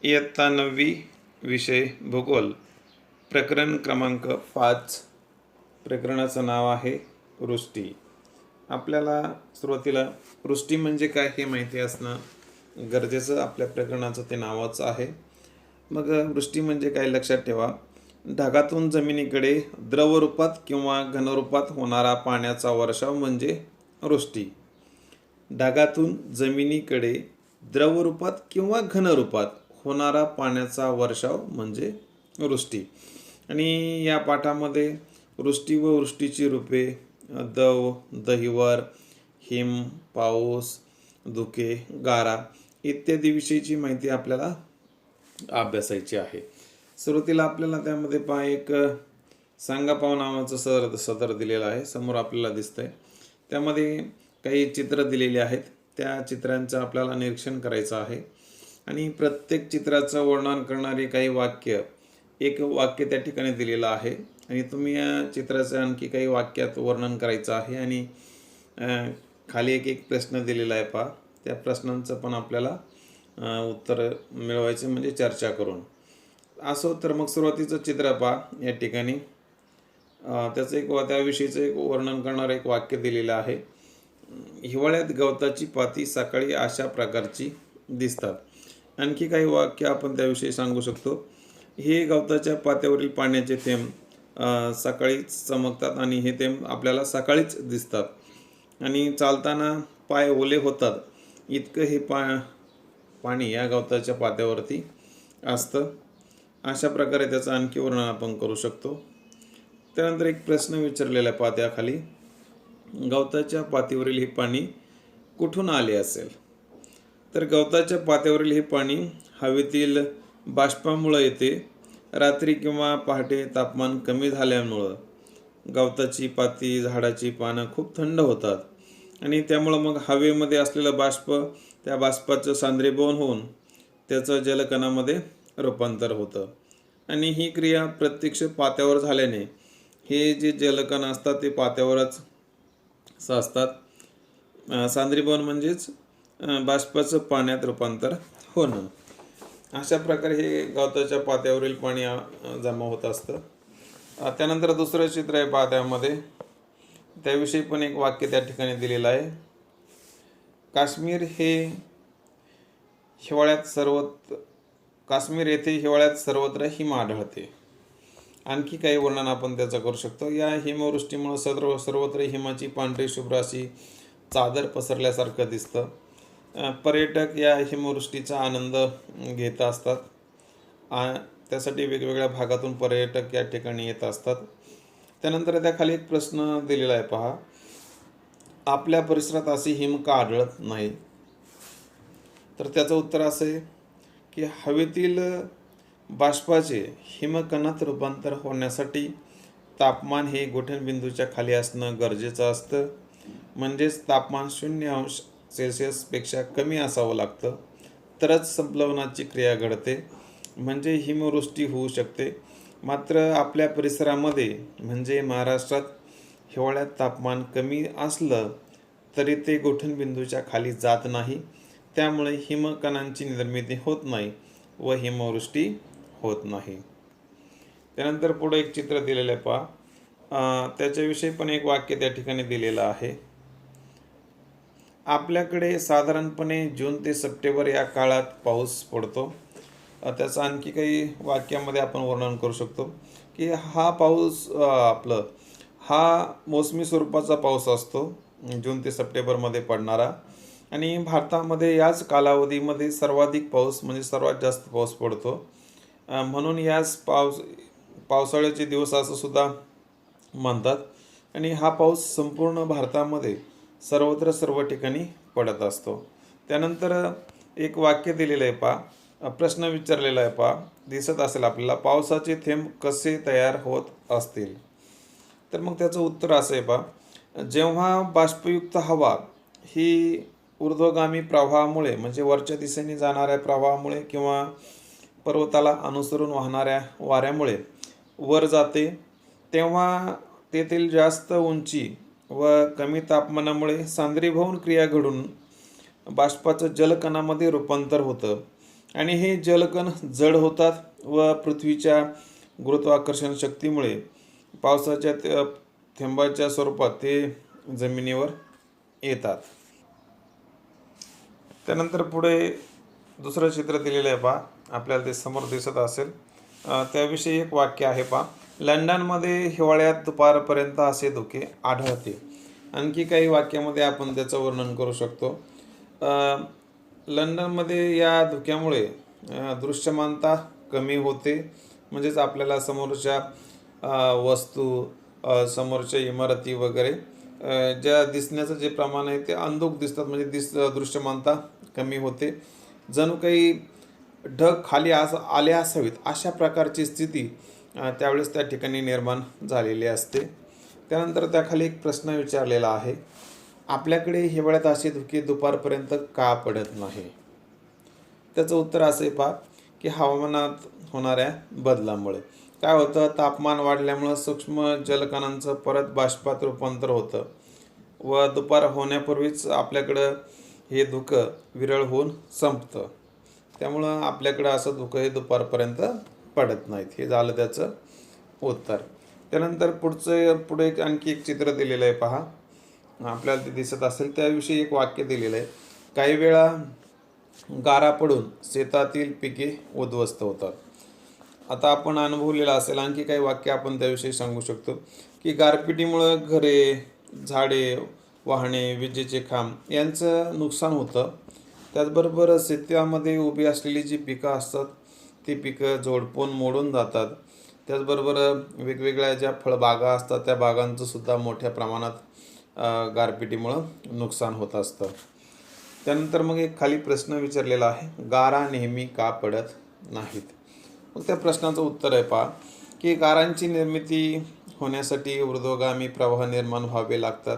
इयत्ता 9वी विषय भूगोल प्रकरण क्रमांक 5. प्रकरणाचं नाव आहे वृष्टी. आपल्याला सुरुवातीला वृष्टी म्हणजे काय हे माहिती असणं गरजेचं आपल्या प्रकरणाचं ते नावच आहे. मग वृष्टी म्हणजे काय लक्षात ठेवा. ढगातून जमिनीकडे द्रवरूपात किंवा घनरूपात होणारा पाण्याचा वर्षाव म्हणजे वृष्टी. ढगातून जमिनीकडे द्रवरूपात किंवा घनरूपात होणारा पाण्याचा वर्षाव म्हणजे वृष्टी. आणि या पाठामध्ये वृष्टी व वृष्टीची रूपे, दव, दहिवर, हिम, पाऊस, धुके, गारा इत्यादी विषयीची माहिती आपल्याला अभ्यासायची आहे. सुरुवातीला आपल्याला त्यामध्ये एक सांगा पाव नावाचं सदर दिलेलं आहे, समोर आपल्याला दिसतंय. त्यामध्ये काही चित्र दिलेली आहेत. त्या चित्रांचं आपल्याला निरीक्षण करायचं आहे आणि प्रत्येक चित्राचं वर्णन करणारी काही एक वाक्य त्या ठिकाणी दिलेलं आहे आणि तुम्ही या चित्राचं आणखी काही वाक्यात वर्णन करायचं आहे. आणि खाली एक प्रश्न दिलेला आहे पहा. त्या प्रश्नांचं पण आपल्याला उत्तर मिळवायचं म्हणजे चर्चा करून. असो तर मग सुरुवातीचं चित्र पहा. या ठिकाणी त्याचं त्याविषयीचं एक वर्णन करणारं एक वाक्य दिलेलं आहे. हिवाळ्यात गवताची पाती सकाळी अशा प्रकारची दिसतात. आणखी काही वाक्य आपण त्याविषयी सांगू शकतो. हे गवताच्या पात्यावरील पाण्याचे थेंब सकाळीच चमकतात आणि हे थेंब आपल्याला सकाळीच दिसतात आणि चालताना पाय ओले होतात इतकं हे पाणी या गवताच्या पात्यावरती असतं. अशा प्रकारे त्याचं आणखी वर्णन आपण करू शकतो. त्यानंतर एक प्रश्न विचारलेला आहे पात्याखाली, गवताच्या पातीवरील हे पाणी कुठून आले असेल? तर गवताच्या पात्यावरील हे पाणी हवेतील बाष्पामुळे येते. रात्री किंवा पहाटे तापमान कमी झाल्यामुळं गवताची पाती, झाडाची पानं खूप थंड होतात आणि त्यामुळं मग हवेमध्ये असलेलं बाष्प, त्या बाष्पाचं सांद्रीभवन होऊन त्याचं जलकणामध्ये रूपांतर होतं आणि ही क्रिया प्रत्यक्ष पात्यावर झाल्याने हे जे जलकण असतात ते पात्यावरच असतात. सांद्रीभवन म्हणजेच बाष्पाचं पाण्यात रूपांतर होणं. अशा प्रकारे हे गवताच्या पात्यावरील पाणी जमा होत असतं. त्यानंतर दुसरं चित्र आहे पात्यामध्ये. त्याविषयी पण एक वाक्य त्या ठिकाणी दिलेलं आहे. काश्मीर येथे हिवाळ्यात सर्वत्र हिम आढळते. आणखी काही वर्णन आपण त्याचं करू शकतो. या हिमवृष्टीमुळे सर्वत्र हिमाची पांढरी शुभ्र अशी चादर पसरल्यासारखं दिसतं. पर्यटक या हिमवृष्टीचा आनंद घेत असतात. त्यासाठी वेगवेगळ्या भागातून पर्यटक या ठिकाणी येत असतात. त्यानंतर त्याखाली एक प्रश्न दिलेला आहे पहा. आपल्या परिसरात अशी हिम का आढळत नाही? तर त्याचं उत्तर असं आहे की हवेतील बाष्पाचे हिमकणात रूपांतर होण्यासाठी तापमान हे गोठणबिंदूच्या खाली असणं गरजेचं असतं. म्हणजेच तापमान 0°C कमी असावं लागतं तरच संप्लवनाची क्रिया घडते, म्हणजे हिमवृष्टी होऊ शकते. मात्र आपल्या परिसरामध्ये म्हणजे महाराष्ट्रात हिवाळ्यात तापमान कमी असलं तरी ते गोठणबिंदूच्या खाली जात नाही. त्यामुळे हिमकणांची निर्मिती होत नाही व हिमवृष्टी होत नाही. त्यानंतर पुढे एक चित्र दिलेलं आहे पहा. त्याच्याविषयी पण एक वाक्य त्या ठिकाणी दिलेलं आहे. आपल्याकडे साधारणपणे जून ते सप्टेंबर या काळात पाऊस पडतो. त्याचं आणखी काही वाक्यामध्ये आपण वर्णन करू शकतो की हा पाऊस हा मोसमी स्वरूपाचा पाऊस असतो, जून ते सप्टेंबरमध्ये पडणारा. आणि भारतामध्ये याच कालावधीमध्ये सर्वाधिक पाऊस म्हणजे सर्वात जास्त पाऊस पडतो. म्हणून याच पावसाळ्याचे दिवस असं सुद्धा म्हणतात. आणि हा पाऊस संपूर्ण भारतामध्ये सर्व ठिकाणी पडत असतो. त्यानंतर एक वाक्य दिलेलं आहे पहा. प्रश्न विचारलेला आहे पहा. दिसत असेल आपल्याला, पावसाचे थेंब कसे तयार होत असतील? तर मग त्याचं उत्तर असं आहे पहा. जेव्हा बाष्पयुक्त हवा ही ऊर्ध्वगामी प्रवाहामुळे म्हणजे वरच्या दिशेने जाणाऱ्या प्रवाहामुळे किंवा पर्वताला अनुसरून वाहणाऱ्या वाऱ्यामुळे वर जाते, तेव्हा तेथील जास्त उंची व कमी तापमानामुळे सांद्रीभवन क्रिया घडून बाष्पाचं जलकणामध्ये रूपांतर होतं आणि हे जलकण जड होतात व पृथ्वीच्या गुरुत्वाकर्षण शक्तीमुळे पावसाच्या थेंबाच्या स्वरूपात ते जमिनीवर येतात. त्यानंतर पुढे दुसरं चित्र दिलेलं आहे पहा, आपल्याला ते समोर दिसत असेल. त्याविषयी एक वाक्य आहे पहा. लंडनमध्ये हिवाळ्यात दुपारपर्यंत असे धुके आढळते. आणखी काही वाक्यामध्ये आपण त्याचं वर्णन करू शकतो. लंडनमध्ये या धुक्यामुळे दृश्यमानता कमी होते, म्हणजेच आपल्याला समोरच्या वस्तू, समोरच्या इमारती वगैरे ज्या दिसण्याचं जे प्रमाण आहे ते अंधुक दिसतात, म्हणजे दृश्यमानता कमी होते. जणू काही ढग खाली आले असावेत अशा प्रकारची स्थिती त्यावेळेस त्या ठिकाणी निर्माण झालेली असते. त्यानंतर त्याखाली एक प्रश्न विचारलेला आहे, आपल्याकडे हिवाळ्यात असे धुके दुपारपर्यंत का पडत नाही? त्याचं उत्तर असे पहा की हवामानात होणाऱ्या बदलामुळे काय होतं, तापमान वाढल्यामुळं सूक्ष्म जलकणांचं परत बाष्पात रूपांतर होतं व दुपार होण्यापूर्वीच आपल्याकडं हे धुकं विरळ होऊन संपतं. त्यामुळं आपल्याकडं असं धुकं हे दुपारपर्यंत पडत नाहीत. हे झालं त्याचं उत्तर. त्यानंतर पुढे आणखी एक चित्र दिलेलं आहे पहा, आपल्याला ते दिसत असेल. त्याविषयी एक वाक्य दिलेलं आहे, काही वेळा गारा पडून शेतातील पिके उद्ध्वस्त होतात. आता आपण अनुभवलेलं असेल. आणखी काही वाक्य आपण त्याविषयी सांगू शकतो की गारपिटीमुळं घरे, झाडे, वाहने, विजेचे खांब यांचं नुकसान होतं. त्याचबरोबर शेतामध्ये उभी असलेली जी पिकं असतात ती पिकं झोडपून मोडून जातात. त्याचबरोबर वेगवेगळ्या ज्या फळबागा असतात त्या बागांचं सुद्धा मोठ्या प्रमाणात गारपिटीमुळं नुकसान होत असतं. त्यानंतर मग एक खाली प्रश्न विचारलेला आहे, गारा नेहमी का पडत नाहीत? मग त्या प्रश्नाचं उत्तर आहे पहा की गारांची निर्मिती होण्यासाठी ऊर्ध्वगामी प्रवाह निर्माण व्हावे लागतात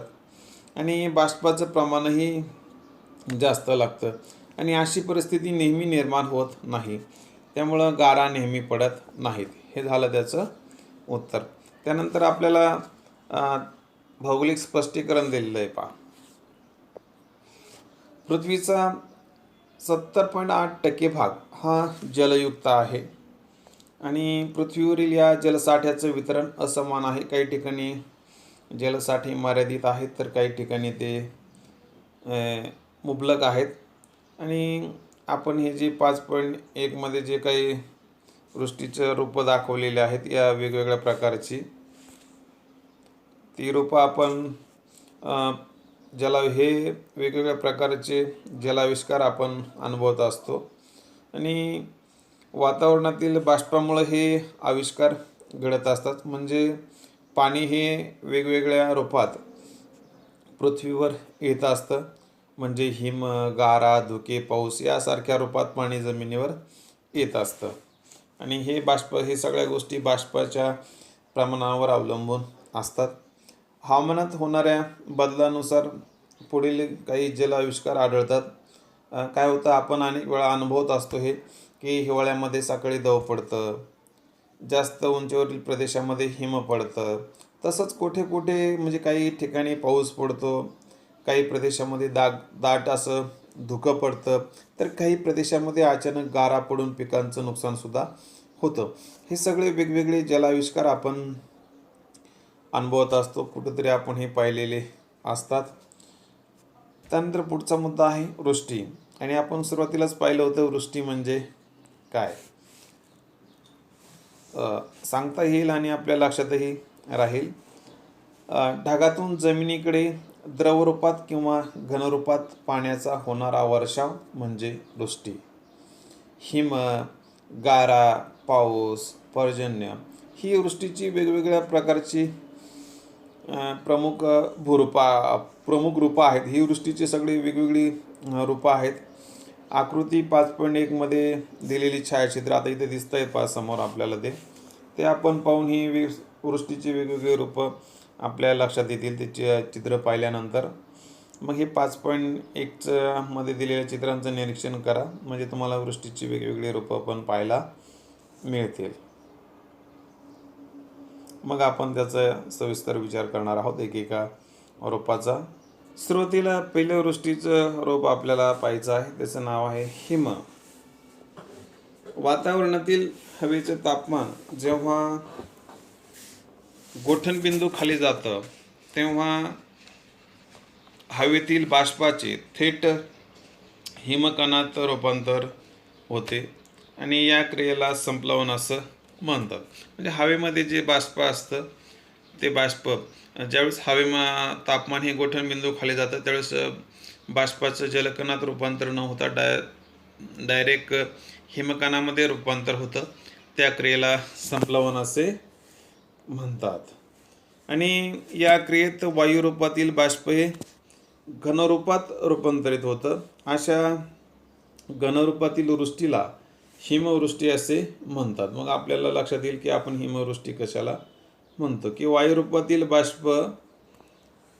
आणि बाष्पाचं प्रमाणही जास्त लागतं आणि अशी परिस्थिती नेहमी निर्माण होत नाही. त्यामुळं गारा नेहमी पडत नाहीत. हे झालं त्याचं उत्तर. त्यानंतर आपल्याला भौगोलिक स्पष्टीकरण दिलेलं आहे पहा. पृथ्वीचा 70.8% भाग हा जलयुक्त आहे आणि पृथ्वीवरील या जलसाठ्याचं वितरण असमान आहे. काही ठिकाणी जलसाठे मर्यादित आहेत तर काही ठिकाणी ते मुबलक आहेत. आणि आपण हे जे 5.1 मध्ये जे काही वृष्टीचं रूपं दाखवलेली आहेत या वेगवेगळ्या प्रकारची, ती रूपं आपण हे वेगवेगळ्या प्रकारचे जलाविष्कार आपण अनुभवत असतो आणि वातावरणातील बाष्पामुळे हे आविष्कार घडत असतात. म्हणजे पाणी हे वेगवेगळ्या रूपात पृथ्वीवर येत असतं. म्हणजे हिम, गारा, धुके, पाऊस यासारख्या रूपात पाणी जमिनीवर येत असतं आणि हे सगळ्या गोष्टी बाष्पाच्या प्रमाणावर अवलंबून असतात. हवामानात होणाऱ्या बदलानुसार पुढील काही जलाविष्कार आढळतात. काय होतं, आपण अनेक वेळा अनुभवत असतो हे की हिवाळ्यामध्ये सकाळी दव पडतं, जास्त उंचीवरील प्रदेशामध्ये हिम पडतं, तसंच कुठे कुठे म्हणजे काही ठिकाणी पाऊस पडतो, काही प्रदेशामध्ये दाट असं धुकं पडतं, तर काही प्रदेशामध्ये अचानक गारा पडून पिकांचं नुकसानसुद्धा होतं. हे सगळे वेगवेगळे जलाविष्कार आपण अनुभवत असतो, कुठंतरी आपण हे पाहिलेले असतात. त्यानंतर पुढचा मुद्दा आहे वृष्टी. आणि आपण सुरुवातीलाच पाहिलं होतं वृष्टी म्हणजे काय, सांगता येईल आणि आपल्या लक्षातही राहील. ढगातून जमिनीकडे द्रवरूपात किंवा घनरूपात पाण्याचा होणारा वर्षाव म्हणजे वृष्टी. हिम, गारा, पाऊस, पर्जन्य ही वृष्टीची वेगवेगळ्या प्रकारची प्रमुख रूपं आहेत. ही वृष्टीची सगळी वेगवेगळी रूपं आहेत. आकृती 5.1 मध्ये दिलेली छायाचित्र आता इथे दिसतंय पहा समोर आपल्याला, ते आपण पाहून ही वृष्टीची वेगवेगळी रूपं आपल्या लक्षात येतील. ते चित्र पाहिल्यानंतर मग हे 5.1 मध्ये दिलेल्या चित्रांचं निरीक्षण करा, म्हणजे तुम्हाला वृष्टीची वेगवेगळी रूपं पण पाहायला मिळतील. मग आपण त्याचा सविस्तर विचार करणार आहोत एकेका रूपाचा. सुरुवातीला पहिलं वृष्टीचं रूप आपल्याला पाहायचं आहे, त्याचं नाव आहे हिम. वातावरणातील हवेचे तापमान जेव्हा गोठणबिंदू खाली जातं तेव्हा हवेतील बाष्पाचे थेट हिमकणात रूपांतर होते आणि या क्रियेला संप्लवन असं म्हणतात. म्हणजे हवेमध्ये जे बाष्प असतं ते बाष्प ज्यावेळेस तापमान हे गोठणबिंदू खाली जातं त्यावेळेस बाष्पाचं जलकणात रूपांतर न होता डायरेक्ट हिमकणामध्ये रूपांतर होतं. त्या क्रियेला संप्लवन असे म्हणतात. आणि या क्रियेत वायुरूपातील बाष्प हे घनरूपात रूपांतरित होतं. अशा घनरूपातील वृष्टीला हिमवृष्टी असे म्हणतात. मग आपल्याला लक्षात येईल की आपण हिमवृष्टी कशाला म्हणतो, की वायुरूपातील बाष्प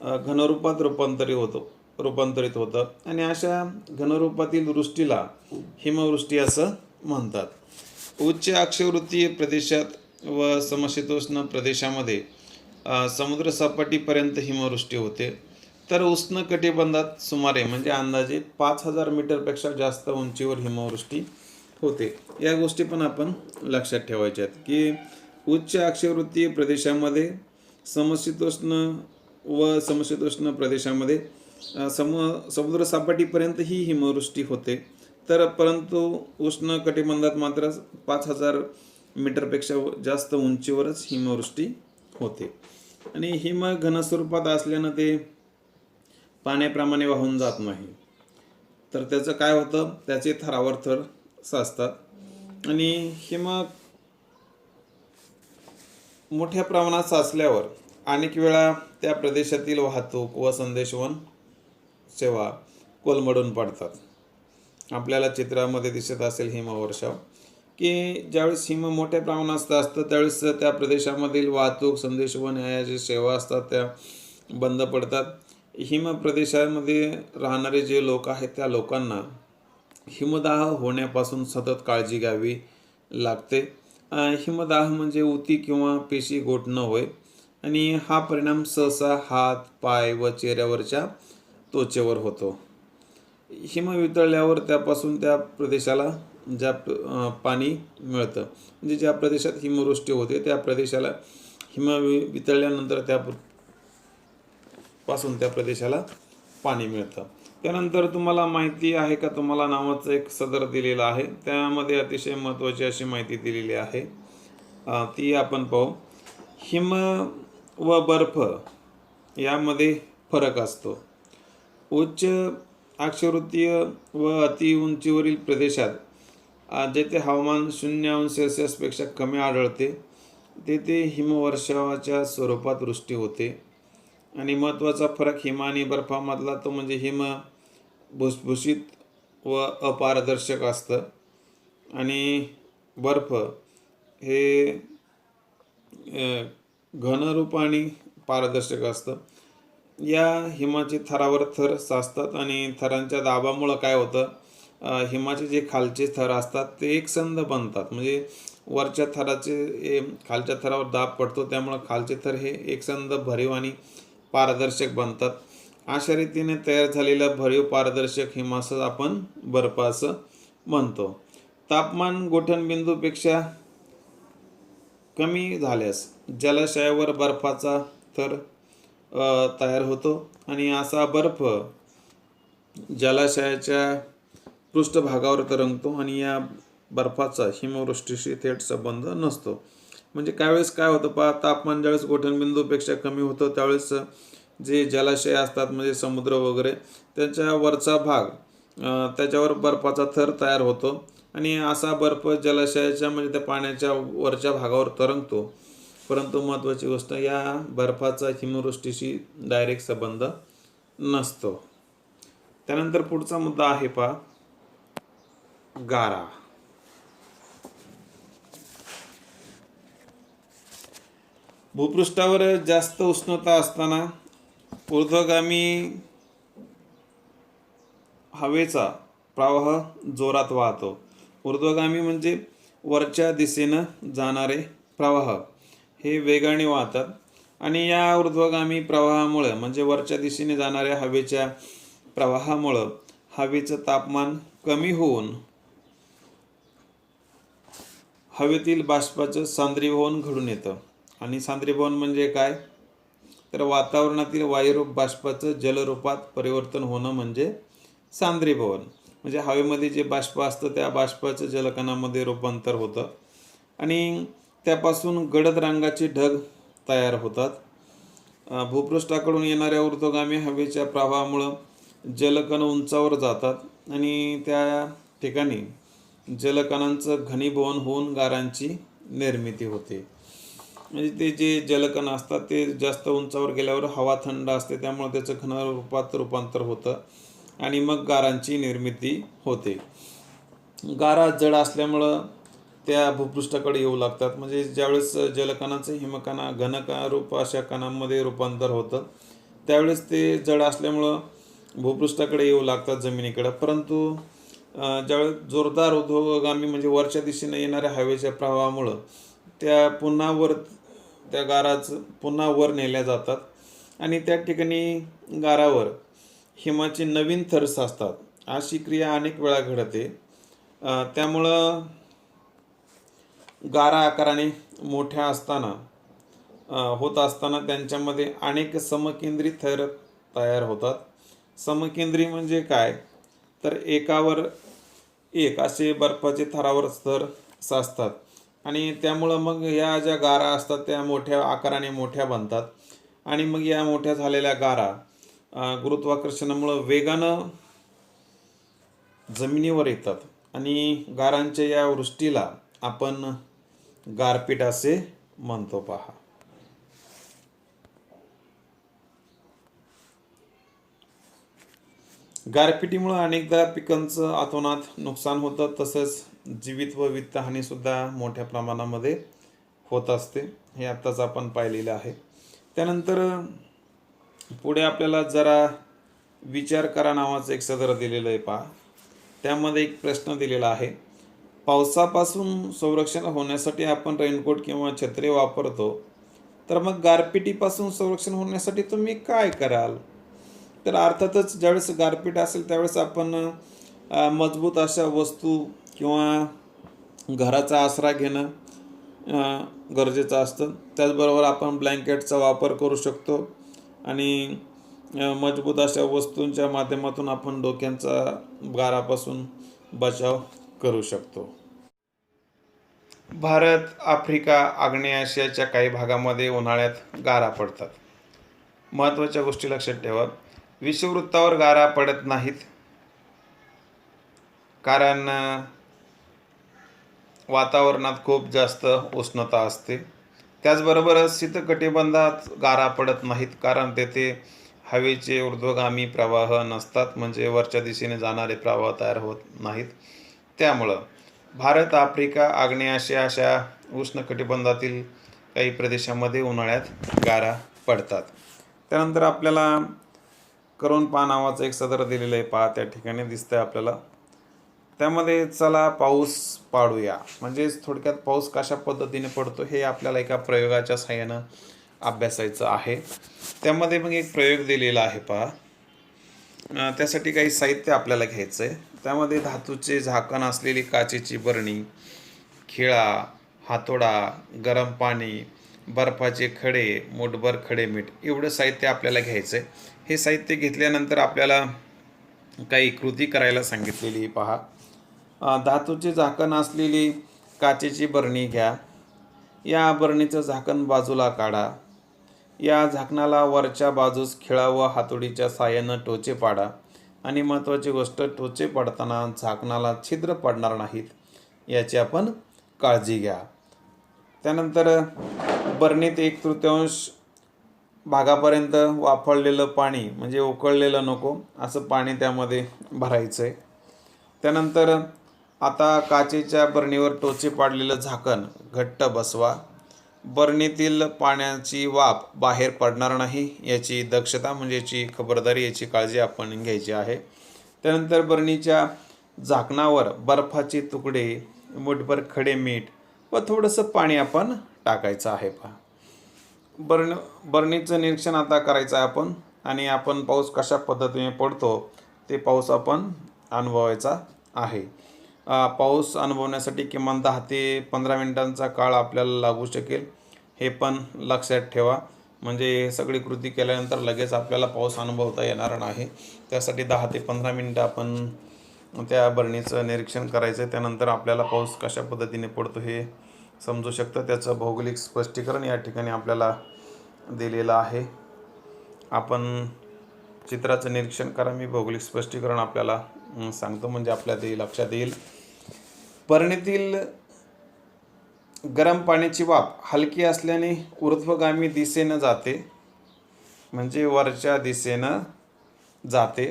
घनरूपात रूपांतरित होतं आणि अशा घनरूपातील वृष्टीला हिमवृष्टी असं म्हणतात. उच्च अक्षवृत्तीय प्रदेशात व समशीतोष्ण प्रदेशामध्ये समुद्रसपाटीपर्यंत हिमवृष्टी होते. तर उष्ण कटिबंधात सुमारे म्हणजे अंदाजे 5000 मीटरपेक्षा जास्त उंचीवर हिमवृष्टी होते. या गोष्टी पण आपण लक्षात ठेवायच्या आहेत की उच्च अक्षवृत्तीय प्रदेशामध्ये समशीतोष्ण प्रदेशामध्ये समुद्रसपाटीपर्यंत ही हिमवृष्टी होते. परंतु उष्ण कटिबंधात मात्र 5000 मीटरपेक्षा जास्त उंचीवरच हिमवृष्टी होते. आणि हिम घनस्वरूपात असल्यानं ते पाण्याप्रमाणे वाहून जात नाही. तर त्याचं काय होतं, त्याचे थरावर थर साचतात आणि हिम मोठ्या प्रमाणात साचल्यावर अनेक वेळा त्या प्रदेशातील वाहतूक व संदेशवहन सेवा कोलमडून पडतात. आपल्याला चित्रामध्ये दिसत असेल हिमवर्षाव, की ज्यावेळेस हिम मोठ्या प्रमाणात असतं त्यावेळेस त्या प्रदेशामधील वाहतूक संदेशवहन या ज्या सेवा असतात त्या बंद पडतात. हिम प्रदेशामध्ये राहणारे जे लोक आहेत त्या लोकांना हिमदाह होण्यापासून सतत काळजी घ्यावी लागते. हिमदाह म्हणजे उती किंवा पेशी गोठणं होय आणि हा परिणाम सहसा हात, पाय व चेहऱ्यावरच्या त्वचेवर होतो. हिम वितळल्यावर त्यापासून त्या प्रदेशाला पाणी मिळतं. म्हणजे ज्या प्रदेशात हिमवृष्टी होते त्या प्रदेशाला वितळल्यानंतर त्यापासून त्या प्रदेशाला पाणी मिळतं. त्यानंतर तुम्हाला माहिती आहे का, तुम्हाला नावाचं एक सदर दिलेलं आहे, त्यामध्ये अतिशय महत्त्वाची अशी माहिती दिलेली आहे, ती आपण पाहू. हिम व बर्फ यामध्ये फरक असतो. उच्च अक्षवृत्तीय व अतिउंचीवरील प्रदेशात जेथे हवामान 0°C कमी आढळते तेथे हिमवर्षावाच्या स्वरूपात वृष्टी होते. आणि महत्त्वाचा फरक हिम आणि बर्फामधला तो म्हणजे हिम भुसभुशीत व अपारदर्शक असतं आणि बर्फ हे घनरूप आणि पारदर्शक असतं. या हिमाचे थरावर थर साचतात आणि थरांच्या दाबामुळं काय होतं, हिमाचे जे खालचे थर असतात ते एकसंध बनतात. म्हणजे वरच्या थराचे खालच्या थरावर दाब पडतो त्यामुळं खालचे थर हे एकसंध भरीव आणि पारदर्शक बनतात. अशा रीतीने तयार झालेला भरीव पारदर्शक हिमासच आपण बर्फ असं म्हणतो. तापमान गोठणबिंदूपेक्षा कमी झाल्यास जलाशयावर बर्फाचा थर तयार होतो आणि असा बर्फ जलाशयाच्या पृष्ठभागावर तरंगतो आणि या बर्फाचा हिमवृष्टीशी थेट संबंध नसतो. म्हणजे त्यावेळेस काय होतं तापमान ज्यावेळेस गोठणबिंदूपेक्षा कमी होतं त्यावेळेस जे जलाशय असतात म्हणजे समुद्र वगैरे त्याच्या वरचा भाग त्याच्यावर बर्फाचा थर तयार होतो आणि असा बर्फ जलाशयाच्या म्हणजे त्या पाण्याच्या वरच्या भागावर तरंगतो. परंतु महत्त्वाची गोष्ट, या बर्फाचा हिमवृष्टीशी डायरेक्ट संबंध नसतो. त्यानंतर पुढचा मुद्दा आहे गारा. भूपृष्ठावर जास्त उष्णता असताना ऊर्ध्वगामी हवेचा प्रवाह जोरात वाहतो. ऊर्ध्वगामी म्हणजे वरच्या दिशेनं जाणारे प्रवाह हे वेगाने वाहतात आणि या ऊर्ध्वगामी प्रवाहामुळे म्हणजे वरच्या दिशेने जाणाऱ्या हवेच्या प्रवाहामुळं हवेचं तापमान कमी होऊन हवेतील बाष्पाचं सांद्रीभवन घडून येतं. आणि सांद्रीभवन म्हणजे काय? तर वातावरणातील वायुरूप बाष्पाचं जलरूपात परिवर्तन होणं म्हणजे सांद्रीभवन. म्हणजे हवेमध्ये जे बाष्प असतं त्या बाष्पाचं जलकणामध्ये रूपांतर होतं आणि त्यापासून गडद रंगाचे ढग तयार होतात. भूपृष्ठाकडून येणाऱ्या ऊर्ध्वगामी हवेच्या प्रवाहामुळं जलकण उंचावर जातात आणि त्या ठिकाणी जलकणांचं घनीभवन होऊन गारांची निर्मिती होते. म्हणजे ते जे जलकण असतात ते जास्त उंचावर गेल्यावर हवा थंड असते, त्यामुळे त्याचं घनरूपात रूपांतर होतं आणि मग गारांची निर्मिती होते. गारा जड असल्यामुळं त्या भूपृष्ठाकडे येऊ लागतात. म्हणजे ज्यावेळेस जलकणाचं हिमकणा घनरूप अशा कणांमध्ये रूपांतर होतं त्यावेळेस ते जड असल्यामुळं भूपृष्ठाकडे येऊ लागतात जमिनीकडं. परंतु ज्यावेळेस जोरदार ऊर्ध्वगामी म्हणजे वरच्या दिशेने येणाऱ्या हवेच्या प्रवाहामुळं त्या गाराचं पुन्हा वर नेल्या जातात आणि त्या ठिकाणी गारावर हिमाचे नवीन थर साचतात. अशी क्रिया अनेक वेळा घडते. त्यामुळं गारा आकाराने मोठ्या होत असताना त्यांच्यामध्ये अनेक समकेंद्री थर तयार होतात. समकेंद्री म्हणजे काय? तर एकावर एक असे बर्फाचे थरावर स्तर साचतात आणि त्यामुळं मग या ज्या गारा असतात त्या मोठ्या आकाराने मोठ्या बनतात आणि मग या मोठ्या झालेल्या गारा गुरुत्वाकर्षणामुळं वेगानं जमिनीवर येतात आणि गारांच्या या वृष्टीला आपण गारपीट असे म्हणतो. पहा, गारपिटीमुळे अनेकदा पिकांचं अतोनात नुकसान होतं, तसंच जीवित व वित्तहानीसुद्धा मोठ्या प्रमाणामध्ये होत असते. हे आत्ताच आपण पाहिलेलं आहे. त्यानंतर पुढे आपल्याला जरा विचार करा नावाचं एक सदर दिलेलं आहे. पहा, त्यामध्ये एक प्रश्न दिलेला आहे. पावसापासून संरक्षण होण्यासाठी आपण रेनकोट किंवा छत्री वापरतो, तर मग गारपिटीपासून संरक्षण होण्यासाठी तुम्ही काय कराल? तर अर्थातच ज्यावेळेस गारपीट असेल त्यावेळेस आपण मजबूत अशा वस्तू किंवा घराचा आसरा घेणं गरजेचं असतं. त्याचबरोबर आपण ब्लँकेटचा वापर करू शकतो आणि मजबूत अशा वस्तूंच्या माध्यमातून आपण डोक्यांचा गारापासून बचाव करू शकतो. भारत, आफ्रिका, आग्नेय आशियाच्या काही भागामध्ये उन्हाळ्यात गारा पडतात. महत्त्वाच्या गोष्टी लक्षात ठेवा. विषुववृत्तावर गारा पडत नाहीत, कारण वातावरणात खूप जास्त उष्णता असते. त्याचबरोबर शीतकटिबंधात गारा पडत नाहीत, कारण तेथे हवेचे ऊर्ध्वगामी प्रवाह नसतात, म्हणजे वरच्या दिशेने जाणारे प्रवाह तयार होत नाहीत. त्यामुळं भारत, आफ्रिका, आग्नेय आशिया अशा उष्णकटिबंधातील काही प्रदेशामध्ये उन्हाळ्यात गारा पडतात. त्यानंतर आपल्याला करून पहा नावाचं एक सदर दिलेलं आहे. पहा, त्या ठिकाणी दिसतंय आपल्याला. त्यामध्ये चला पाऊस पाडूया, म्हणजेच थोडक्यात पाऊस कशा पद्धतीने पडतो हे आपल्याला एका प्रयोगाच्या साहाय्यानं अभ्यासायचं आहे. त्यामध्ये मग एक प्रयोग दिलेला आहे. पहा, त्यासाठी काही साहित्य आपल्याला घ्यायचं आहे. त्यामध्ये धातूचे झाकण असलेली काचेची बरणी, खिळा, हातोडा, गरम पाणी, बर्फाचे खडे, मूठभर खडे मीठ एवढं साहित्य आपल्याला घ्यायचं आहे. हे साहित्य घेतल्यानंतर आपल्याला काही कृती करायला सांगितलेली. पहा, धातूचे झाकण असलेली काचेची बरणी घ्या. या बरणीचं झाकण बाजूला काढा. या झाकणाला वरच्या बाजूस खिळा व हातोडीच्या साहाय्यानं टोचे पाडा आणि महत्त्वाची गोष्ट, टोचे पाडताना झाकणाला छिद्र पडणार नाहीत याची आपण काळजी घ्या. त्यानंतर बरणीत 1/3 भागापर्यंत वाफळलेलं पाणी, म्हणजे उकळलेलं नको असं पाणी त्यामध्ये भरायचं आहे. त्यानंतर आता काचेच्या बरणीवर टोचे पाडलेलं झाकण घट्ट बसवा. बरणीतील पाण्याची वाफ बाहेर पडणार नाही याची दक्षता, म्हणजे याची खबरदारी, याची काळजी आपण घ्यायची आहे. त्यानंतर बरणीच्या झाकणावर बर्फाचे तुकडे, मूठभर खडे मीठ व थोडंसं पाणी आपण टाकायचं आहे. पहा, बरणीचं निरीक्षण आता करायचं आहे आपण आणि आपण पाऊस कशा पद्धतीने पडतो ते पाऊस आपण अनुभवायचा आहे. पाऊस अनुभवण्यासाठी किमान 10 ते 15 मिनिटांचा काळ आपल्याला लागू शकेल, हे पण लक्षात ठेवा. म्हणजे हे सगळी कृती केल्यानंतर लगेच आपल्याला पाऊस अनुभवता येणार नाही. त्यासाठी 10 ते 15 मिनिटं आपण त्या बरणीचं निरीक्षण करायचं आहे. त्यानंतर आपल्याला पाऊस कशा पद्धतीने पडतो हे समजू शकतं. त्याचं भौगोलिक स्पष्टीकरण या ठिकाणी आपल्याला दिलेलं आहे. आपण चित्राचं निरीक्षण करा, मी भौगोलिक स्पष्टीकरण आपल्याला सांगतो, म्हणजे आपल्या ते लक्षात येईल. बरणीतील गरम पाण्याची वाफ हलकी असल्याने ऊर्ध्वगामी दिशेनं जाते, म्हणजे वरच्या दिशेनं जाते.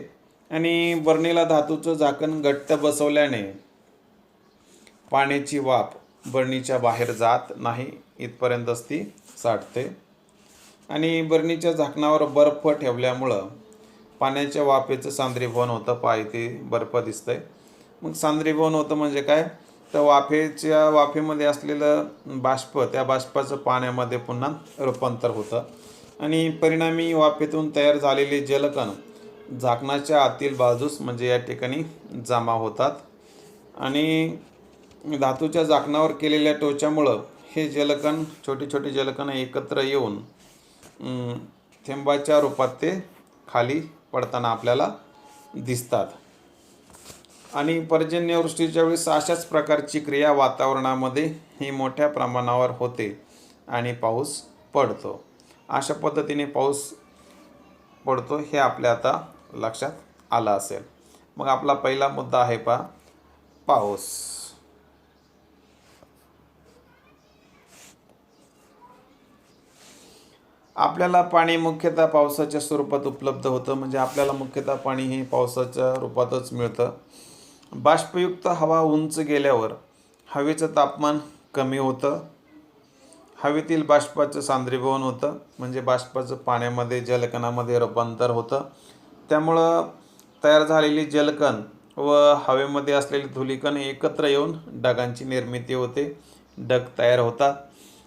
आणि बरणीला धातूचं झाकण घट्ट बसवल्याने पाण्याची वाफ बरणीच्या बाहेर जात नाही, इथपर्यंतच ती साठते. आणि बरणीच्या झाकणावर बर्फ ठेवल्यामुळं पाण्याच्या वाफेचं सांद्रीभवन होतं. पहा इथे बर्फ दिसतंय. मग सांद्रीभवन होतं म्हणजे काय, तर वाफेमध्ये असलेलं बाष्प, त्या बाष्पाचं पाण्यामध्ये पुन्हा रूपांतर होतं आणि परिणामी वाफेतून तयार झालेले जलकण झाकणाच्या आतील बाजूस म्हणजे या ठिकाणी जमा होतात. आणि धातूच्या झाकणावर केलेल्या टोचामुळं हे जलकण, छोटे छोटे जलकण एकत्र येऊन थेंबाच्या रूपात ते खाली पडताना आपल्याला दिसतात. आणि पर्जन्यवृष्टीच्या वेळेस अशाच प्रकारची क्रिया वातावरणामध्ये ही मोठ्या प्रमाणावर होते आणि पाऊस पडतो. अशा पद्धतीने पाऊस पडतो हे आपल्या आता लक्षात आलं असेल. मग आपला पहिला मुद्दा आहे पहा, पाऊस. आपल्याला पाणी मुख्यतः पावसाच्या स्वरूपात उपलब्ध होतं, म्हणजे आपल्याला मुख्यतः पाणी हे पावसाच्या रूपातच मिळतं. बाष्पयुक्त हवा उंच गेल्यावर हवेचं तापमान कमी होतं, हवेतील बाष्पाचं सांद्रीभवन होतं, म्हणजे बाष्पाचं पाण्यामध्ये जलकणामध्ये रूपांतर होतं. त्यामुळं तयार झालेली जलकण व हवेमध्ये असलेले धुलीकण एकत्र येऊन ढगांची निर्मिती होते, ढग तयार होतात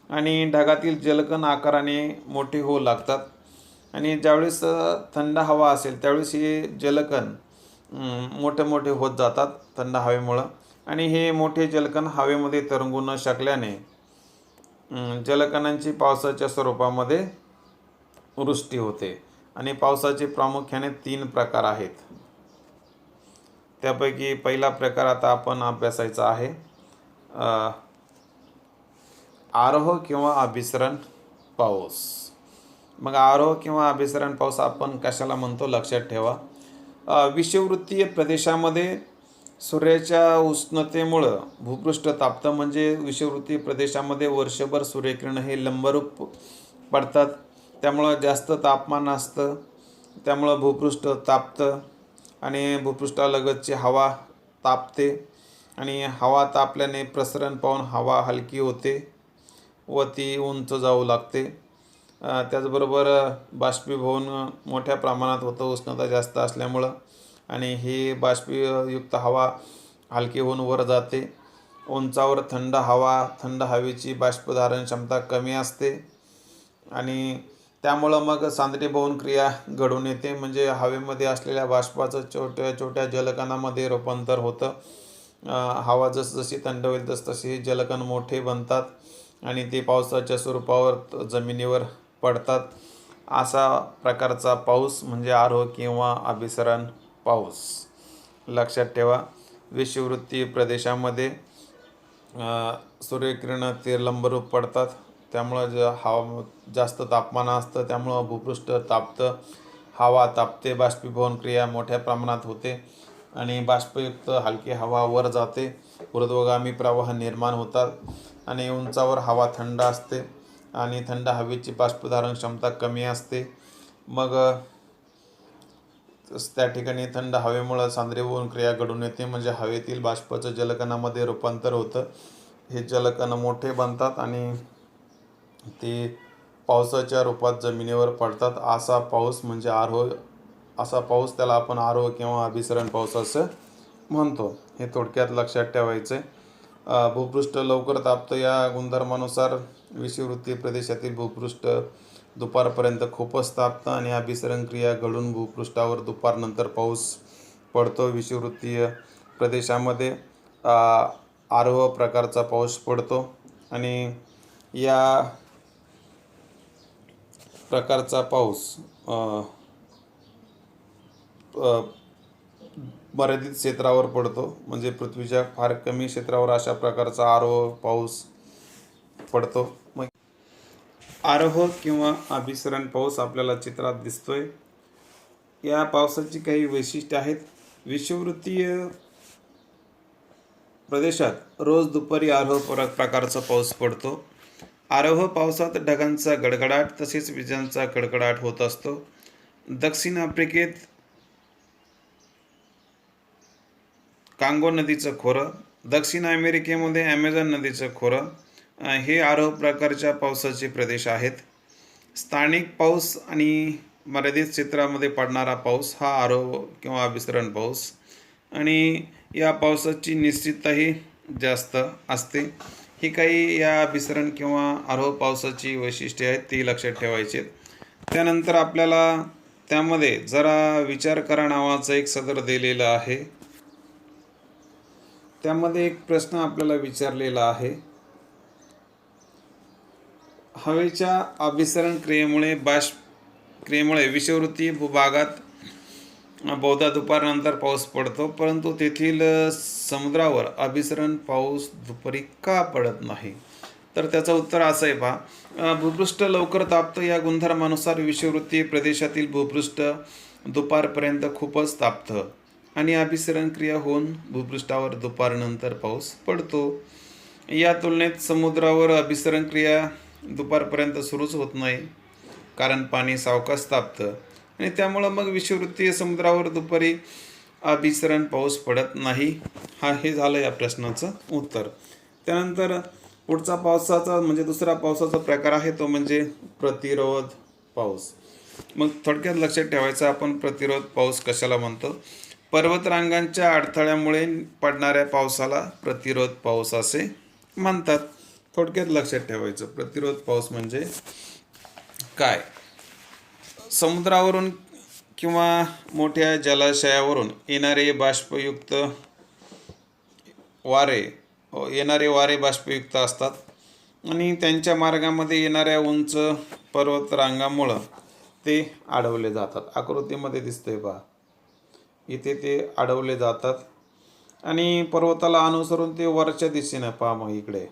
आणि ढगातील जलकण आकाराने मोठे होऊ लागतात. आणि ज्यावेळेस थंड हवा असेल त्यावेळेस हे जलकण मोठे मोठे होत जातात थंड हवेमुळं. आणि हे मोठे जलकण हवेमध्ये तरंगू न शकल्याने जलकणांची पावसाच्या स्वरूपामध्ये वृष्टी होते. आणि पावसाचे प्रामुख्याने 3 प्रकार आहेत. त्यापैकी पहिला प्रकार आता आपण अभ्यासायचा आहे, आरोह किंवा अभिसरण पाऊस. मग आरोह किंवा अभिसरण पाऊस आपण कशाला म्हणतो लक्षात ठेवा. विषुववृत्तीय प्रदेशामध्ये सूर्याच्या उष्णतेमुळं भूपृष्ठ तापतं, म्हणजे विषुववृत्तीय प्रदेशामध्ये वर्षभर सूर्यकिरण हे लंबरूप पडतात, त्यामुळं जास्त तापमान असतं, त्यामुळं भूपृष्ठ तापतं आणि भूपृष्ठालगतची हवा तापते आणि हवा तापल्याने प्रसरण पाहून हवा हलकी होते व ती उंच जाऊ लागते. त्याचबरोबर बाष्पीभवन मोठ्या प्रमाणात होतं उष्णता जास्त असल्यामुळं, आणि ही बाष्पयुक्त हवा हलकी होऊन वर जाते. उंचावर थंड हवेची बाष्पधारण क्षमता कमी असते आणि त्यामुळं मग सांद्रीभवन क्रिया घडून येते, म्हणजे हवेमध्ये असलेल्या बाष्पाचं छोट्या छोट्या जलकणामध्ये रूपांतर होतं. हवा जसजशी थंड होईल तसतसे जलकण मोठे बनतात आणि ते पावसाच्या स्वरूपावर जमिनीवर पडतात. असा प्रकारचा पाऊस म्हणजे आरोह किंवा अभिसरण पाऊस. लक्षात ठेवा, विषुववृत्तीय प्रदेशामध्ये सूर्यकिरण ते लंबरूप पडतात, त्यामुळं हवा जास्त तापमान असतं, त्यामुळं भूपृष्ठ तापतं, हवा तापते, बाष्पीभवन क्रिया मोठ्या प्रमाणात होते आणि बाष्पयुक्त हलकी हवा वर जाते, ऊर्ध्वगामी प्रवाह निर्माण होतात आणि उंचावर हवा थंड असते आणि थंड हवेची बाष्पधारण क्षमता कमी असते. मग त्या ठिकाणी थंड हवेमुळं सांद्रीभवन क्रिया घडून येते, म्हणजे हवेतील बाष्पाचं जलकणामध्ये रूपांतर होतं. हे जलकण मोठे बनतात आणि ते पावसाच्या रूपात जमिनीवर पडतात. असा पाऊस म्हणजे असा पाऊस त्याला आपण आरोह किंवा अभिसरण पाऊस असं म्हणतो. हे थोडक्यात लक्षात ठेवायचं आहे. भूपृष्ठ लवकर तापतं या गुणधर्मानुसार विषुववृत्तीय प्रदेशातील भूपृष्ठ दुपारपर्यंत खूपच तापतं आणि अभिसरण क्रिया घडून भूपृष्ठावर दुपारनंतर पाऊस पडतो. विषुववृत्तीय प्रदेशामध्ये आरोह प्रकारचा पाऊस पडतो आणि या प्रकारचा पाऊस मर्यादित क्षेत्रावर पडतो, म्हणजे पृथ्वीच्या फार कमी क्षेत्रावर अशा प्रकारचा आरोह पाऊस पडतो. मग आरोह किंवा अभिसरण पाऊस आपल्याला चित्रात दिसतोय. या पावसाची काही वैशिष्ट्ये आहेत. विषुववृत्तीय प्रदेशात रोज दुपारी आरोह प्रकारचा पाऊस पडतो. आरोह पावसात ढगांचा गडगडाट तसेच विजांचा कडकडाट होत असतो. दक्षिण आफ्रिकेत कांगो नदीचं खोरं, दक्षिण अमेरिकेमध्ये ॲमेझॉन नदीचं खोरं हे आरोह प्रकारच्या पावसाचे प्रदेश आहेत. स्थानिक पाऊस आणि मर्यादित क्षेत्रामध्ये पडणारा पाऊस हा आरोह किंवा अभिसरण पाऊस, आणि या पावसाची निश्चितताही जास्त असते. ही काही या अभिसरण किंवा आरोह पावसाची वैशिष्ट्ये आहेत, ती लक्षात ठेवायची. त्यानंतर आपल्याला त्यामध्ये जरा विचार करा नावाचं एक सदर दिलेलं आहे. त्यामध्ये एक प्रश्न आपल्याला विचारलेला आहे. हवेच्या अभिसरण क्रियेमुळे विषुववृत्तीय भूभागात बहुधा दुपारनंतर पाऊस पडतो, परंतु तेथील समुद्रावर अभिसरण पाऊस दुपारी का पडत नाही? तर त्याचं उत्तर असं आहे पहा. भूपृष्ठ लवकर तापतं. या गुणधर्मानुसार विषुववृत्तीय प्रदेशातील भूपृष्ठ दुपारपर्यंत खूपच तापतं आणि अभिसरण क्रिया होऊन भूपृष्ठावर दुपारनंतर पाऊस पडतो. या तुलनेत समुद्रावर अभिसरण क्रिया दुपारपर्यंत सुरूच होत नाही, कारण पाणी सावकाश तापतं आणि त्यामुळं मग विषुववृत्तीय समुद्रावर दुपारी अभिसरण पाऊस पडत नाही. हे झालं या प्रश्नाचं उत्तर. त्यानंतर पुढचा पावसाचा म्हणजे दुसरा पावसाचा प्रकार आहे तो म्हणजे प्रतिरोध पाऊस. मग थोडक्यात लक्षात ठेवायचं, आपण प्रतिरोध पाऊस कशाला म्हणतो? पर्वतरांगांच्या अडथळ्यामुळे पडणाऱ्या पावसाला प्रतिरोध पाऊस असे म्हणतात. थोडक्यात लक्षात ठेवायचं, प्रतिरोध पाऊस म्हणजे काय? समुद्रावरून किंवा मोठ्या जलाशयावरून येणारे वारे बाष्पयुक्त असतात आणि त्यांच्या मार्गामध्ये येणाऱ्या उंच पर्वतरांगामुळं ते अडवले जातात. आकृतीमध्ये दिसतंय पहा, इथे ते अडवले जातात आणि पर्वताला अनुसरून ते वरच्या दिशेनं पहा, मग इकडे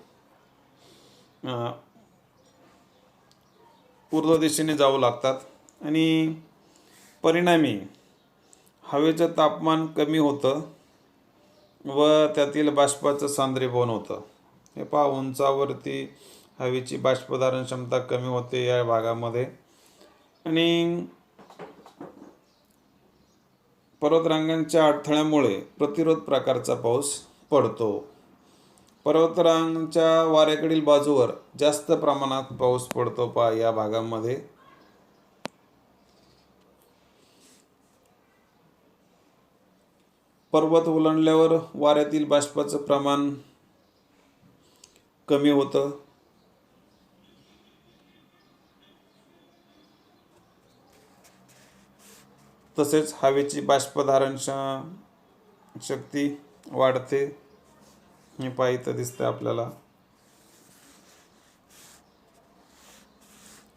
पूर्व दिशेने जाऊ लागतात आणि परिणामी हवेचं तापमान कमी होतं व त्यातील बाष्पाचं सांद्रीभवन होतं. हे पहा, उंचावरती हवेची बाष्पधारण क्षमता कमी होते या भागामध्ये आणि पर्वतरांगांच्या अडथळ्यामुळे प्रतिरोध प्रकारचा पाऊस पडतो. पर्वतरांगांच्या वाऱ्याकडील बाजूवर जास्त प्रमाणात पाऊस पडतो पहा या भागामध्ये. पर्वत ओलांडल्यावर वाऱ्यातील बाष्पाचं प्रमाण कमी होतं. तसेच हवेची बाष्पधारण शक्ती वाढते. हे पहा, इथं दिसतंय आपल्याला.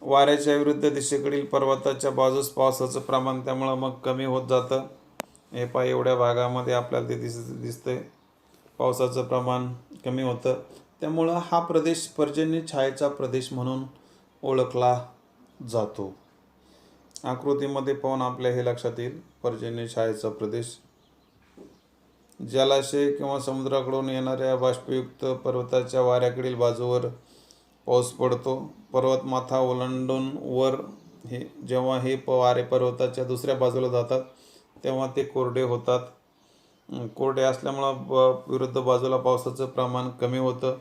वाऱ्याच्या विरुद्ध दिशेकडील पर्वताच्या बाजूस पावसाचं प्रमाण त्यामुळं मग कमी होत जातं. हे पहा, एवढ्या भागामध्ये आपल्याला ते दिसतंय पावसाचं प्रमाण कमी होतं. त्यामुळं हा प्रदेश पर्जन्य छायेचा प्रदेश म्हणून ओळखला जातो. आकृतीमध्ये पाहून आपल्या हे लक्षात येईल, पर्जन्य छायेचा प्रदेश. जलाशय किंवा समुद्राकडून येणाऱ्या बाष्पयुक्त पर्वताच्या वाऱ्याकडील बाजूवर पाऊस पडतो. पर्वतमाथा ओलांडून वर जेव्हा हे वारे पर्वताच्या दुसऱ्या बाजूला जातात तेव्हा ते कोरडे होतात. कोरडे असल्यामुळं विरुद्ध बाजूला पावसाचं प्रमाण कमी होतं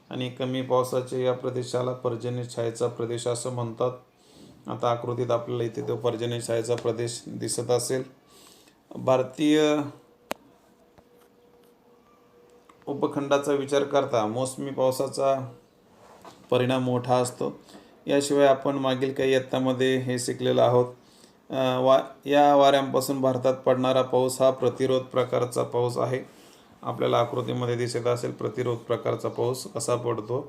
आणि कमी पावसाचे या प्रदेशाला पर्जन्य छायेचा प्रदेश असं म्हणतात. आता आकृतीत आपल्याला इथे तो पर्जन्य छायेचा प्रदेश दिसत असेल. भारतीय उपखंडाचा विचार करता मोसमी पावसाचा परिणाम मोठा असतो. याशिवाय आपण मागील काही इयत्तामध्ये हे शिकलेलो आहोत. या वाऱ्यांपासून भारतात पडणारा पाऊस हा प्रतिरोध प्रकारचा पाऊस आहे. आपल्याला आकृतीमध्ये दिसत असेल प्रतिरोध प्रकारचा पाऊस कसा पडतो.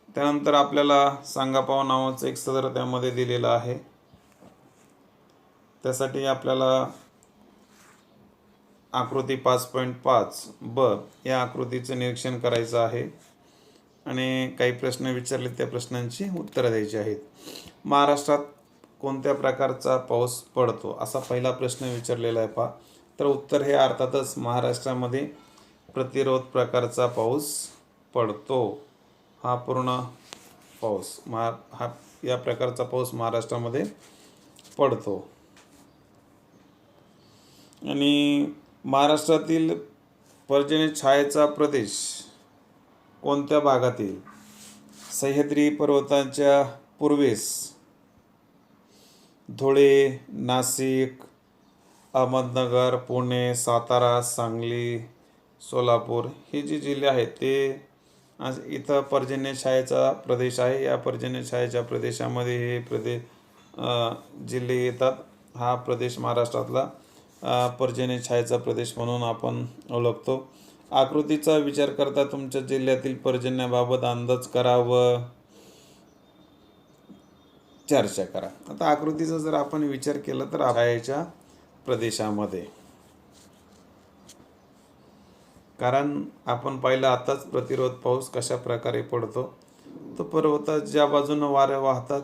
त्यानंतर आपल्याला सांगापाव नावाचं एक सदर त्यामध्ये दिलेलं आहे. त्यासाठी आपल्याला आकृती 5.5 ब या आकृतीचं निरीक्षण करायचं आहे आणि काही प्रश्न विचारले त्या प्रश्नांची उत्तरं द्यायची आहेत. महाराष्ट्रात कोणत्या प्रकारचा पाऊस पडतो असा पहिला प्रश्न विचारलेला आहे पहा. तर उत्तर हे अर्थातच महाराष्ट्रामध्ये प्रतिरोध प्रकारचा पाऊस पडतो. हा पूर्ण पाऊस या प्रकारचा पाऊस महाराष्ट्रामध्ये पडतो. आणि महाराष्ट्रातील पर्जन्य छायेचा प्रदेश कोणत्या भागातील? सह्याद्री पर्वताच्या पूर्वेस धुळे, नाशिक, अहमदनगर, पुणे, सातारा, सांगली, सोलापूर हे जे जिल्हे आहेत ते इथं पर्जन्य छायेचा प्रदेश आहे. या पर्जन्य छायेच्या प्रदेशामध्ये हे जिल्हे येतात. हा प्रदेश महाराष्ट्रातला पर्जन्य छायेचा प्रदेश म्हणून आपण ओळखतो. आकृतीचा विचार करता तुमच्या जिल्ह्यातील पर्जन्याबाबत अंदाज करा व चर्चा करा. आता आकृतीचा जर आपण विचार केला तर छायेच्या प्रदेशामध्ये, कारण आपण पाहिलं आताच प्रतिरोध पाऊस कशा प्रकारे पडतो. तो पर्वतात ज्या बाजूनं वाऱ्या वाहतात,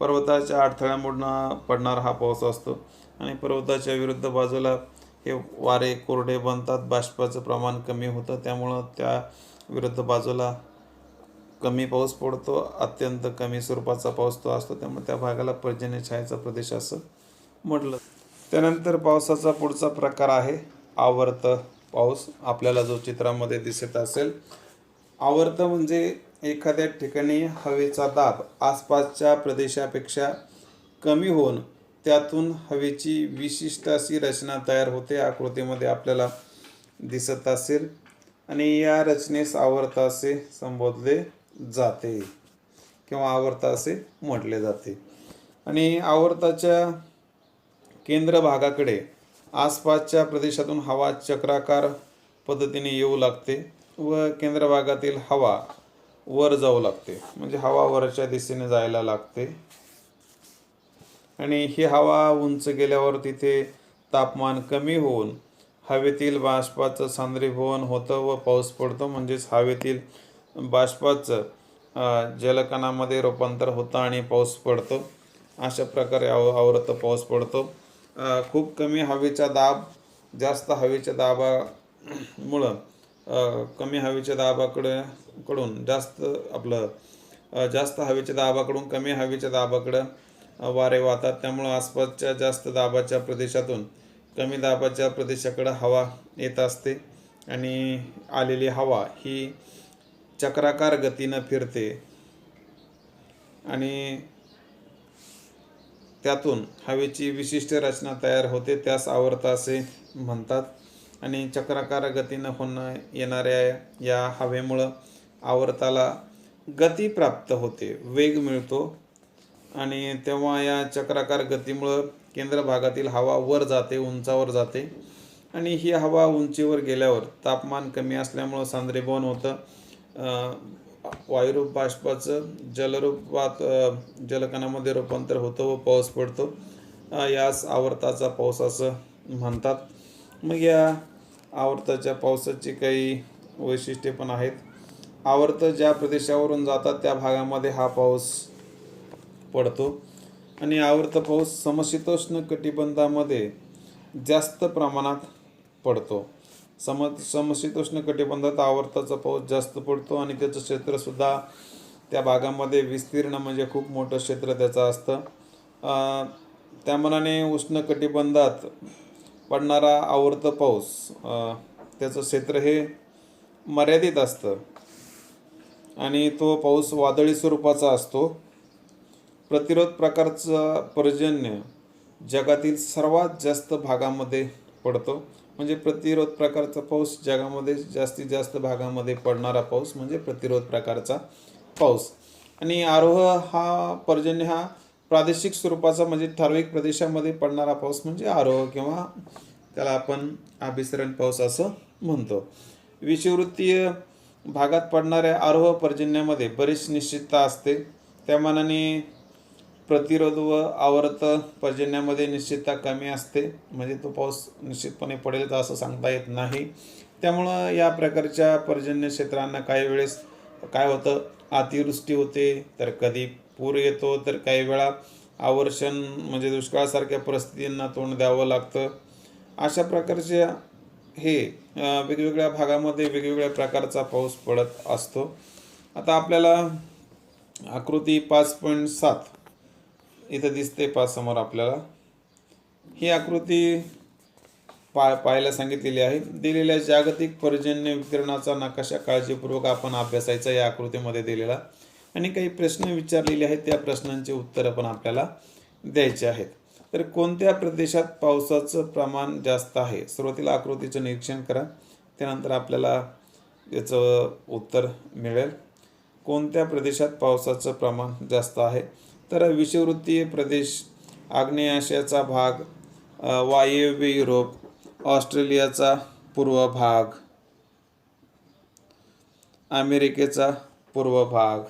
पर्वताच्या अडथळ्यामुळं पडणारा हा पाऊस असतो आणि पर्वताच्या विरुद्ध बाजूला हे वारे कोरडे बनतात, बाष्पाचं प्रमाण कमी होतं, त्यामुळं त्या विरुद्ध बाजूला कमी पाऊस पडतो, अत्यंत कमी स्वरूपाचा पाऊस तो असतो. त्यामुळे त्या भागाला पर्जन्य छायेचा प्रदेश असं म्हटलं. त्यानंतर पावसाचा पुढचा प्रकार आहे आवर्त पाऊस. आपल्याला जो चित्रामध्ये दिसत असेल, आवर्त म्हणजे एखाद्या ठिकाणी हवेचा दाब आसपासच्या प्रदेशापेक्षा कमी होऊन त्यातून हवेची विशिष्ट अशी रचना तयार होते. आकृतीमध्ये आपल्याला दिसत असेल आणि या रचनेस आवर्त असे संबोधले जाते किंवा आवर्त असे म्हटले जाते. आणि आवर्ताच्या केंद्र भागाकडे आसपासच्या प्रदेशातून हवा चक्राकार पद्धतीने येऊ लागते व केंद्र भागातील हवा वर जाऊ लागते, म्हणजे हवा वरच्या दिशेने जायला लागते. आणि ही हवा उंच गेल्यावर तिथे तापमान कमी होऊन हवेतील बाष्पाचं सांद्रीभवन होतं व पाऊस पडतो. म्हणजेच हवेतील बाष्पाचं जलकणामध्ये रूपांतर होतं आणि पाऊस पडतो. अशा प्रकारे आवर्त पाऊस पडतो. खूप कमी हवेचा दाब जास्त हवेच्या दाबामुळं कमी हवेच्या दाबाकडून जास्त हवेच्या दाबाकडून कमी हवेच्या दाबाकडं वारे वाहतात. त्यामुळं आसपासच्या जास्त दाबाच्या प्रदेशातून कमी दाबाच्या प्रदेशाकडे हवा येत असते आणि आलेली हवा ही चक्राकार गतीनं फिरते आणि त्यातून हवेची विशिष्ट रचना तयार होते, त्यास आवर्त असे म्हणतात. आणि चक्राकार गतीनं येणाऱ्या या हवेमुळं आवर्ताला गती प्राप्त होते, वेग मिळतो आणि तेव्हा या चक्राकार गतीमुळं केंद्र भागातील हवा वर जाते, उंचावर जाते आणि ही हवा उंचीवर गेल्यावर तापमान कमी असल्यामुळं सांद्रीभवन होतं. वायुरूप बाष्पाचं जलरूपात जलकणामध्ये रूपांतर होतं व पाऊस पडतो. यास आवर्ताचा पाऊस असं म्हणतात. मग या आवर्ताच्या पावसाची काही वैशिष्ट्ये पण आहेत. आवर्त ज्या प्रदेशावरून जातात त्या भागामध्ये हा पाऊस पडतो आणि आवर्त पाऊस समशीतोष्ण कटिबंधामध्ये जास्त प्रमाणात पडतो. समशीतोष्ण कटिबंधात आवर्ताचा पाऊस जास्त पडतो आणि त्याचं क्षेत्रसुद्धा त्या भागामध्ये विस्तीर्ण म्हणजे खूप मोठं क्षेत्र त्याचं असतं. त्या मानाने उष्ण कटिबंधात पडणारा आवर्त पाऊस त्याचं क्षेत्र हे मर्यादित असतं आणि तो पाऊस वादळी स्वरूपाचा असतो. प्रतिरोध प्रकारचा पर्जन्य जगातील सर्वात जास्त भागामध्ये पडतो. म्हणजे प्रतिरोध प्रकारचा पाऊस जगामध्ये जास्तीत जास्त भागामध्ये पडणारा पाऊस म्हणजे प्रतिरोध प्रकारचा पाऊस. आणि आरोह हा पर्जन्य हा प्रादेशिक स्वरूपाचा म्हणजे ठराविक प्रदेशामध्ये पडणारा पाऊस म्हणजे आरोह किंवा त्याला आपण अभिसरण पाऊस असं म्हणतो. विषुववृत्तीय भागात पडणाऱ्या आरोह पर्जन्यामध्ये बरीच निश्चितता असते. त्या मानाने प्रतिरोध व आवर्त पर्जन्यामध्ये निश्चितता कमी असते, म्हणजे तो पाऊस निश्चितपणे पडेल तर असं सांगता येत नाही. त्यामुळं या प्रकारच्या पर्जन्य क्षेत्रांना काही वेळेस काय होतं, अतिवृष्टी होते, तर कधी पूर येतो, तर काही वेळा आवर्षण म्हणजे दुष्काळासारख्या परिस्थितींना तोंड द्यावं लागतं. अशा प्रकारच्या हे वेगवेगळ्या भागामध्ये वेगवेगळ्या प्रकारचा पाऊस पडत असतो. आता आपल्याला आकृती 5.7 इथं दिसते समोर आपल्याला. ही आकृती पाहायला सांगितलेली आहे. दिलेल्या जागतिक पर्जन्य वितरणाचा नकाशा काळजीपूर्वक आपण अभ्यासायचा या आकृतीमध्ये दिलेला, आणि काही प्रश्न विचारलेले आहेत, त्या प्रश्नांची उत्तरं पण आपल्याला द्यायची आहेत. तर कोणत्या प्रदेशात पावसाचं प्रमाण जास्त आहे? सुरुवातीला आकृतीचं निरीक्षण करा, त्यानंतर आपल्याला याचं उत्तर मिळेल. कोणत्या प्रदेशात पावसाचं प्रमाण जास्त आहे? तर विषुववृत्तीय प्रदेश, आग्नेय आशियाचा भाग, वायव्य युरोप, ऑस्ट्रेलियाचा पूर्व भाग, अमेरिकेचा पूर्व भाग,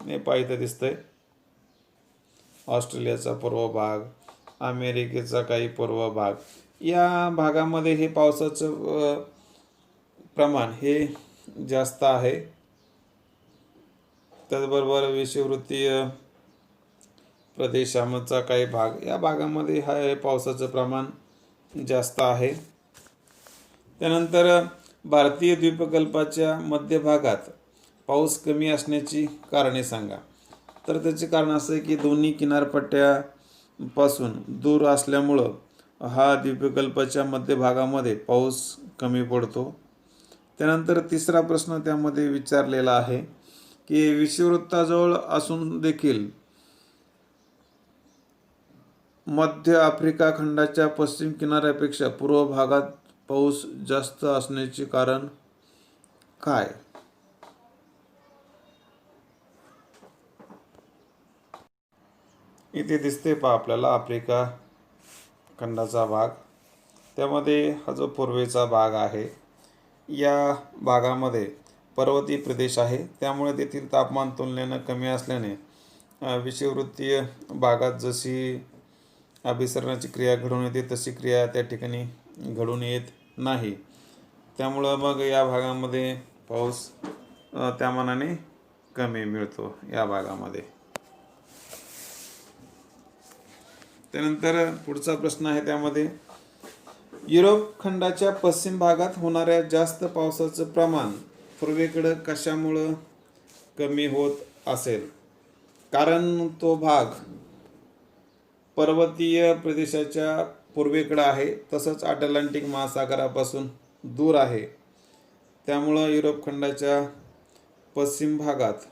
हे पाहिजे दिसतंय, ऑस्ट्रेलियाचा पूर्व भाग, अमेरिकेचा काही पूर्व भाग, या भागामध्ये हे पावसाचं प्रमाण हे जास्त आहे. त्याचबरोबर विषुववृत्तीय प्रदेशाचा काही भाग, या भागामध्ये हे पावसाचं प्रमाण जास्त आहे. त्यानंतर भारतीय द्वीपकल्पाच्या मध्य भागात पाऊस कमी असण्याची कारणे सांगा. तर त्याचे कारण असं आहे की दोन्ही किनारपट्ट्यापासून दूर असल्यामुळं हा द्वीपकल्पाच्या मध्य भागामध्ये पाऊस कमी पडतो. त्यानंतर तिसरा प्रश्न त्यामध्ये विचारलेला आहे की विषुववृत्ताजवळ असून देखील मध्य आफ्रिका खंडाच्या पश्चिम किनाऱ्यापेक्षा पूर्व भागात पाऊस जास्त असण्याचे कारण काय? इथे दिसते आपल्याला आफ्रिका खंडाचा भाग, त्यामध्ये हा जो पूर्वेचा भाग आहे, या भागामध्ये पर्वतीय प्रदेश आहे, त्यामुळे तेथील तापमान तुलनेनं कमी असल्याने विषुववृत्तीय भागात जशी अभिसरणाची क्रिया घडून येते तशी क्रिया त्या ठिकाणी घडून येत नाही. त्यामुळं मग या भागामध्ये पाऊस त्या मानाने कमी मिळतो या भागामध्ये. त्यानंतर पुढचा प्रश्न आहे त्यामध्ये, युरोप खंडाच्या पश्चिम भागात होणाऱ्या जास्त पावसाचं प्रमाण पूर्वेकडं कशामुळं कमी होत असेल? कारण तो भाग पर्वतीय प्रदेशाच्या पूर्वेकडं आहे, तसंच अटलांटिक महासागरापासून दूर आहे. त्यामुळं युरोप खंडाच्या पश्चिम भागात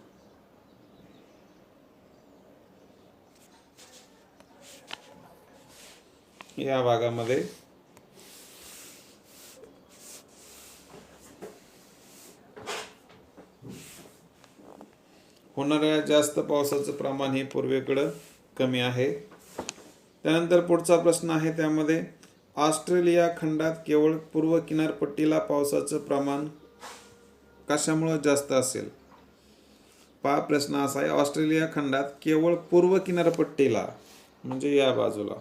या भागामध्ये होणाऱ्या जास्त पावसाचं प्रमाण हे पूर्वेकडं कमी आहे. त्यानंतर पुढचा प्रश्न आहे त्यामध्ये, ऑस्ट्रेलिया खंडात केवळ पूर्व किनारपट्टीला पावसाचं प्रमाण कशामुळे जास्त असेल? प्रश्न असा आहे, ऑस्ट्रेलिया खंडात केवळ पूर्व किनारपट्टीला म्हणजे या बाजूला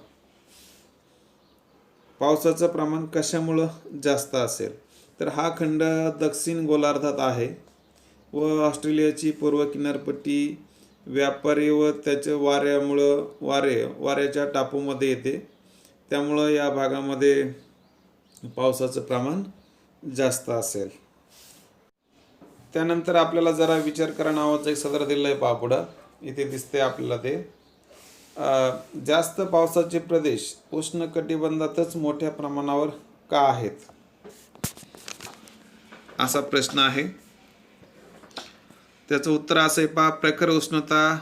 पावसाचं प्रमाण कशामुळं जास्त असेल? तर हा खंड दक्षिण गोलार्धात आहे व ऑस्ट्रेलियाची पूर्व किनारपट्टी व्यापारी व त्याच्या वाऱ्याच्या टापूमध्ये येते. त्यामुळं या भागामध्ये पावसाचं प्रमाण जास्त असेल. त्यानंतर आपल्याला जरा विचार करा नावाचं एक सदर दिलं आहे पुढं, इथे दिसते आपल्याला ते. जास्त पावसाचे प्रदेश उष्णकटिबंधातच मोठ्या प्रमाणावर का आहेत? असा प्रश्न आहे. त्याचं उत्तर असं आहे प्रखर उष्णता,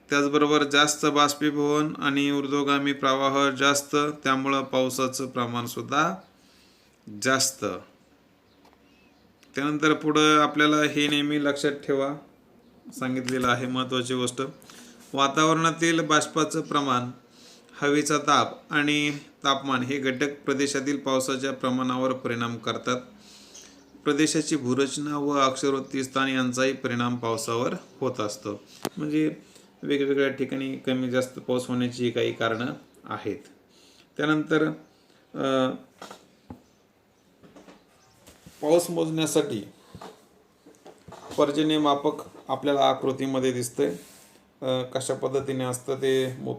त्याचबरोबर जास्त बाष्पीभवन आणि ऊर्ध्वगामी प्रवाह जास्त, त्यामुळं पावसाचं प्रमाण सुद्धा जास्त. त्यानंतर पुढं आपल्याला हे नेहमी लक्षात ठेवा सांगितलेलं आहे महत्त्वाची गोष्ट, वातावरणातील बाष्पाचं प्रमाण हवेचा दाब आणि तापमान हे घटक प्रदेशातील पावसाच्या प्रमाणावर परिणाम करतात. प्रदेशाची भूरचना व अक्षरवृत्ती स्थान यांचाही परिणाम पावसावर होत असतो. म्हणजे वेगवेगळ्या ठिकाणी कमी जास्त पाऊस होण्याची काही कारणं आहेत. त्यानंतर पाऊस मोजण्यासाठी पर्जन्यमापक आपल्याला आकृतीमध्ये दिसतंय. कशा पद्धतीने असतं ते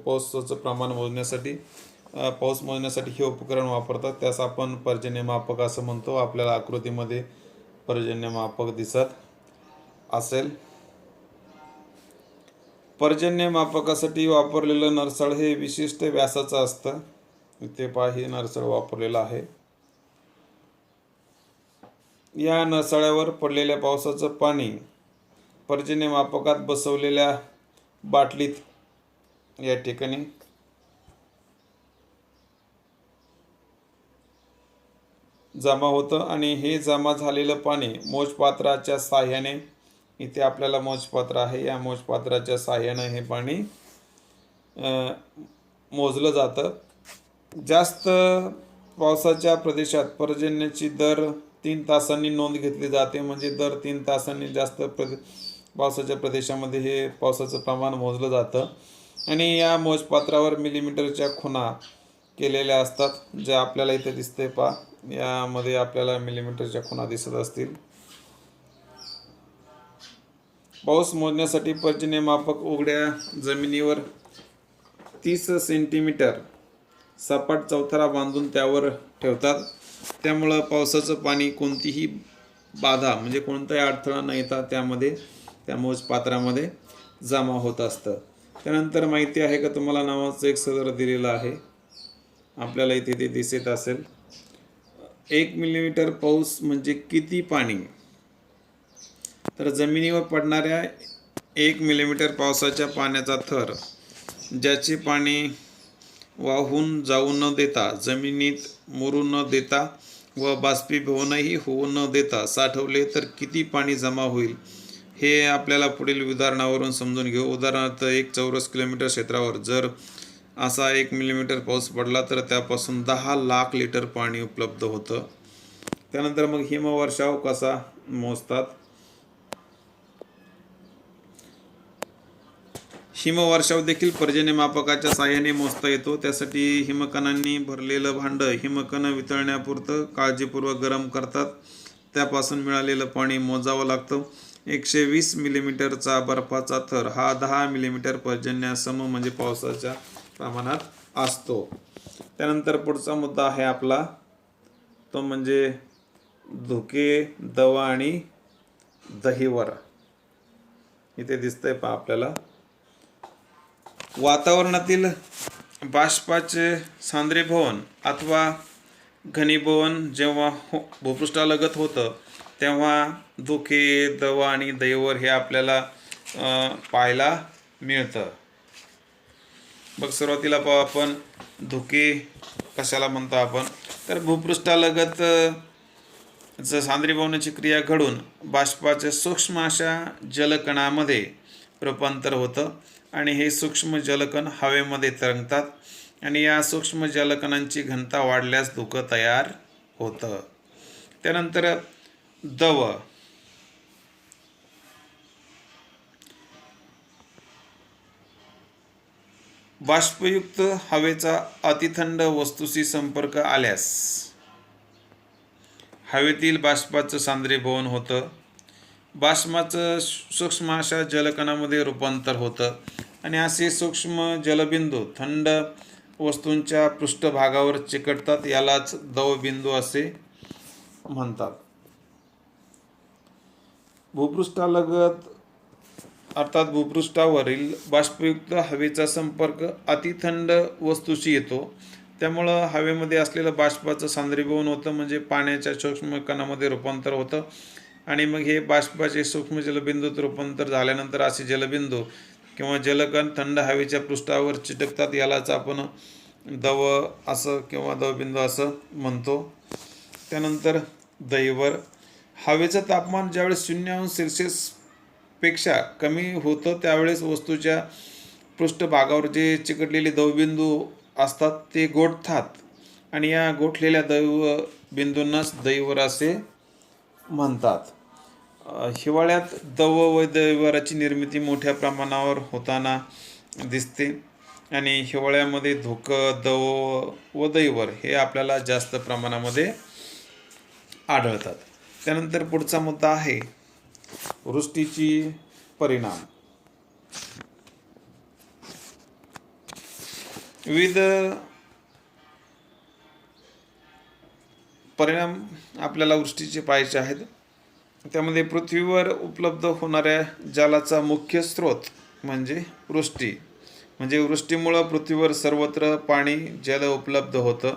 पावसाचं प्रमाण मोजण्यासाठी. पाऊस मोजण्यासाठी हे उपकरण वापरतात, त्यास आपण पर्जन्यमापक असं म्हणतो. आपल्याला आकृतीमध्ये पर्जन्यमापक दिसत असेल. पर्जन्यमापकासाठी वापरलेलं नरसाळ हे विशिष्ट व्यासाचं असतं. इथे पहा, हे नरसाळ वापरलेलं आहे. या नरसाळ्यावर पडलेल्या पावसाचं पाणी पर्जन्यमापकात बसवलेल्या बाटलीत या ठिकाणी जमा होतं आणि हे जमा झालेलं पाणी मोजपात्राच्या साह्याने, इथे आपल्याला मोजपात्र आहे, या मोजपात्राच्या साह्याने हे पाणी मोजलं जातं. जास्त पावसाच्या प्रदेशात पर्जन्याची दर 3 तासांनी नोंद घेतली जाते. म्हणजे दर 3 तासांनी जास्त पावसाच्या प्रदेशामध्ये हे पावसाचं प्रमाण मोजलं जातं. आणि या मोजपात्रावर मिलीमीटरच्या खुणा केलेल्या असतात, ज्या आपल्याला इथे दिसते पहा. यामध्ये आपल्याला मिलीमीटरच्या खुणा दिसत असतील. पाऊस मोजण्यासाठी पर्जन्यमापक उघड्या जमिनीवर 30 सेंटीमीटर सपाट चौथरा बांधून त्यावर ठेवतात. त्यामुळं पावसाचं पाणी कोणतीही बाधा म्हणजे कोणताही अडथळा न येता त्या मोजपात्रामध्ये जमा होत असतं. त्यानंतर माहिती आहे का तुम्हाला नावाचं एक सदर दिलेलं आहे, आपल्याला इथे ते दिसत असेल. 1 मिलीमीटर पाऊस म्हणजे किती पाणी? तर जमिनीवर पडणाऱ्या 1 मिलीमीटर पावसाच्या पाण्याचा थर, ज्याचे पाणी वाहून जाऊ न देता, जमिनीत मुरू न देता व बाष्पीभवनही होऊ न देता साठवले तर किती पाणी जमा होईल, हे आपल्याला पुढील उदाहरणावरून समजून घेऊ. उदाहरणार्थ, 1 चौरस किलोमीटर क्षेत्रावर जर असा 1 मिलीमीटर पाऊस पडला तर त्यापासून 10 लाख लिटर पाणी उपलब्ध होतं. त्यानंतर मग हिमवर्षाव कसा मोजतात? हिमवर्षाव देखील पर्जन्यमापकाच्या साहाय्याने मोजता येतो. त्यासाठी हिमकणांनी भरलेलं भांडं हिमकण वितळण्यापुरतं काळजीपूर्वक गरम करतात. त्यापासून मिळालेलं पाणी मोजावं लागतं. 120 मिलीमीटरचा बर्फाचा थर हा 10 मिलीमीटर पर्जन्यासम म्हणजे पावसाच्या प्रमाणात असतो. त्यानंतर पुढचा मुद्दा आहे आपला, तो म्हणजे धुके, दवा आणि दहिवर. इथे दिसतंय पहा आपल्याला. वातावरणातील बाष्पाचे सांद्रीभवन अथवा घनीभवन जेव्हा भूपृष्ठालगत होतं तेव्हा धुके, दवा आणि दैवर हे आपल्याला पाहायला मिळतं. बघ, सुरुवातीला पाहू आपण धुके कशाला म्हणतो आपण. तर भूपृष्ठालगत जर सांद्रीभवनाची क्रिया घडून बाष्पाच्या सूक्ष्म अशा जलकणामध्ये रूपांतर होतं आणि हे सूक्ष्म जलकण हवेमध्ये तरंगतात आणि या सूक्ष्म जलकणांची घनता वाढल्यास धुकं तयार होतं. त्यानंतर दव. बाष्पयुक्त हवेचा अतिथंड वस्तूशी संपर्क आल्यास हवेतील बाष्पाचं सांद्रीभवन होतं. बाष्पाचं सूक्ष्म अशा जलकणामध्ये रूपांतर होतं आणि असे सूक्ष्म जलबिंदू थंड वस्तूंच्या पृष्ठभागावर चिकटतात. यालाच दवबिंदू असे म्हणतात. भूपृष्ठालगत अर्थात भूपृष्ठावरील बाष्पयुक्त हवेचा संपर्क अतिथंड वस्तूशी येतो. त्यामुळं हवेमध्ये असलेलं बाष्पाचं सांद्रीभवन होतं, म्हणजे पाण्याच्या सूक्ष्म कणामध्ये रूपांतर होतं आणि मग हे बाष्पाचे सूक्ष्म जलबिंदूत रूपांतर झाल्यानंतर असे जलबिंदू किंवा जलकण थंड हवेच्या पृष्ठावर चिटकतात. यालाच आपण दव असं किंवा दवबिंदू असं म्हणतो. त्यानंतर दैवर. हवेचं तापमान ज्यावेळेस 0°C पेक्षा कमी होतं त्यावेळेस वस्तूच्या पृष्ठभागावर जे चिकटलेले दवबिंदू असतात ते गोठतात आणि या गोठलेल्या बिंदूंनाच दैवर असे म्हणतात. हिवाळ्यात दव व दैवराची निर्मिती मोठ्या प्रमाणावर होताना दिसते आणि हिवाळ्यामध्ये धुकं, दव व दैवर हे आपल्याला जास्त प्रमाणामध्ये आढळतात. त्यानंतर पुढचा मुद्दा आहे वृष्टीची परिणाम. विविध परिणाम आपल्याला वृष्टीचे पाहायचे आहेत. त्यामध्ये पृथ्वीवर उपलब्ध होणाऱ्या जलाचा मुख्य स्रोत म्हणजे वृष्टी. म्हणजे वृष्टीमुळं पृथ्वीवर सर्वत्र पाणी जल उपलब्ध होतं.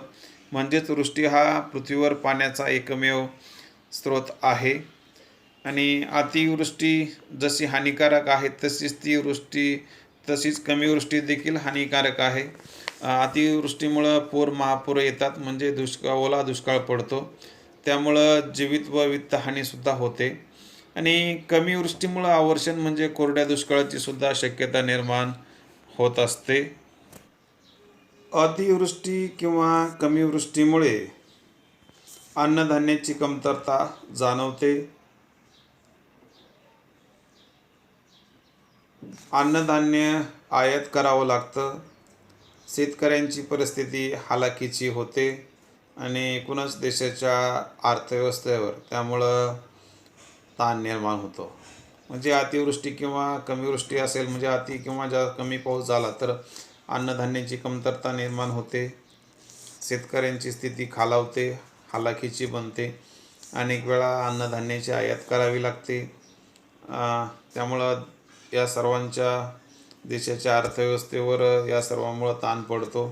म्हणजेच वृष्टी हा पृथ्वीवर पाण्याचा एकमेव स्रोत आहे. आणि अतिवृष्टी जशी हानिकारक आहे तशीच कमी वृष्टी देखील हानिकारक आहे. अतिवृष्टीमुळं महापूर येतात, म्हणजे ओला दुष्काळ पडतो. त्यामुळं जीवित व वित्तहानीसुद्धा होते. आणि कमी वृष्टीमुळं अवर्षण म्हणजे कोरड्या दुष्काळाची सुद्धा शक्यता निर्माण होत असते. अतिवृष्टी किंवा कमी वृष्टीमुळे अन्नधान्याची कमतरता जाणवते. अन्नधान्य आयात करावं लागतं. शेतकऱ्यांची परिस्थिती हालाकीची होते आणि एकूणच देशाच्या अर्थव्यवस्थेवर त्यामुळं ताण निर्माण होतो. म्हणजे अतिवृष्टी किंवा कमी वृष्टी असेल, म्हणजे अति किंवा कमी पाऊस झाला तर अन्नधान्याची कमतरता निर्माण होते. शेतकऱ्यांची स्थिती खालावते, हालाकीची बनते. अनेक वेळा अन्नधान्याची आयात करावी लागते. त्यामुळं या सर्वांच्या देशाच्या अर्थव्यवस्थेवर या सर्वांमुळं ताण पडतो.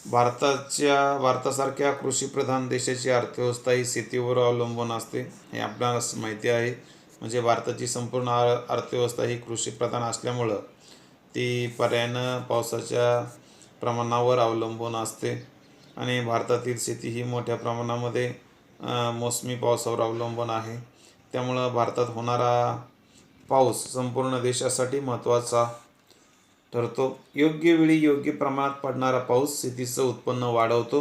भारतासारख्या कृषीप्रधान देशाची अर्थव्यवस्था ही शेतीवर अवलंबून असते, हे आपल्याला माहिती आहे. म्हणजे भारताची संपूर्ण अर्थव्यवस्था ही कृषीप्रधान असल्यामुळं ती पर्यायानं पावसाच्या प्रमाणावर अवलंबून असते. आणि भारतातील शेती ही मोठ्या प्रमाणामध्ये मोसमी पावसावर अवलंबून आहे. त्यामुळं भारतात होणारा पाऊस संपूर्ण देशासाठी महत्त्वाचा ठरतो. योग्य वेळी योग्य प्रमाणात पडणारा पाऊस शेतीचं उत्पन्न वाढवतो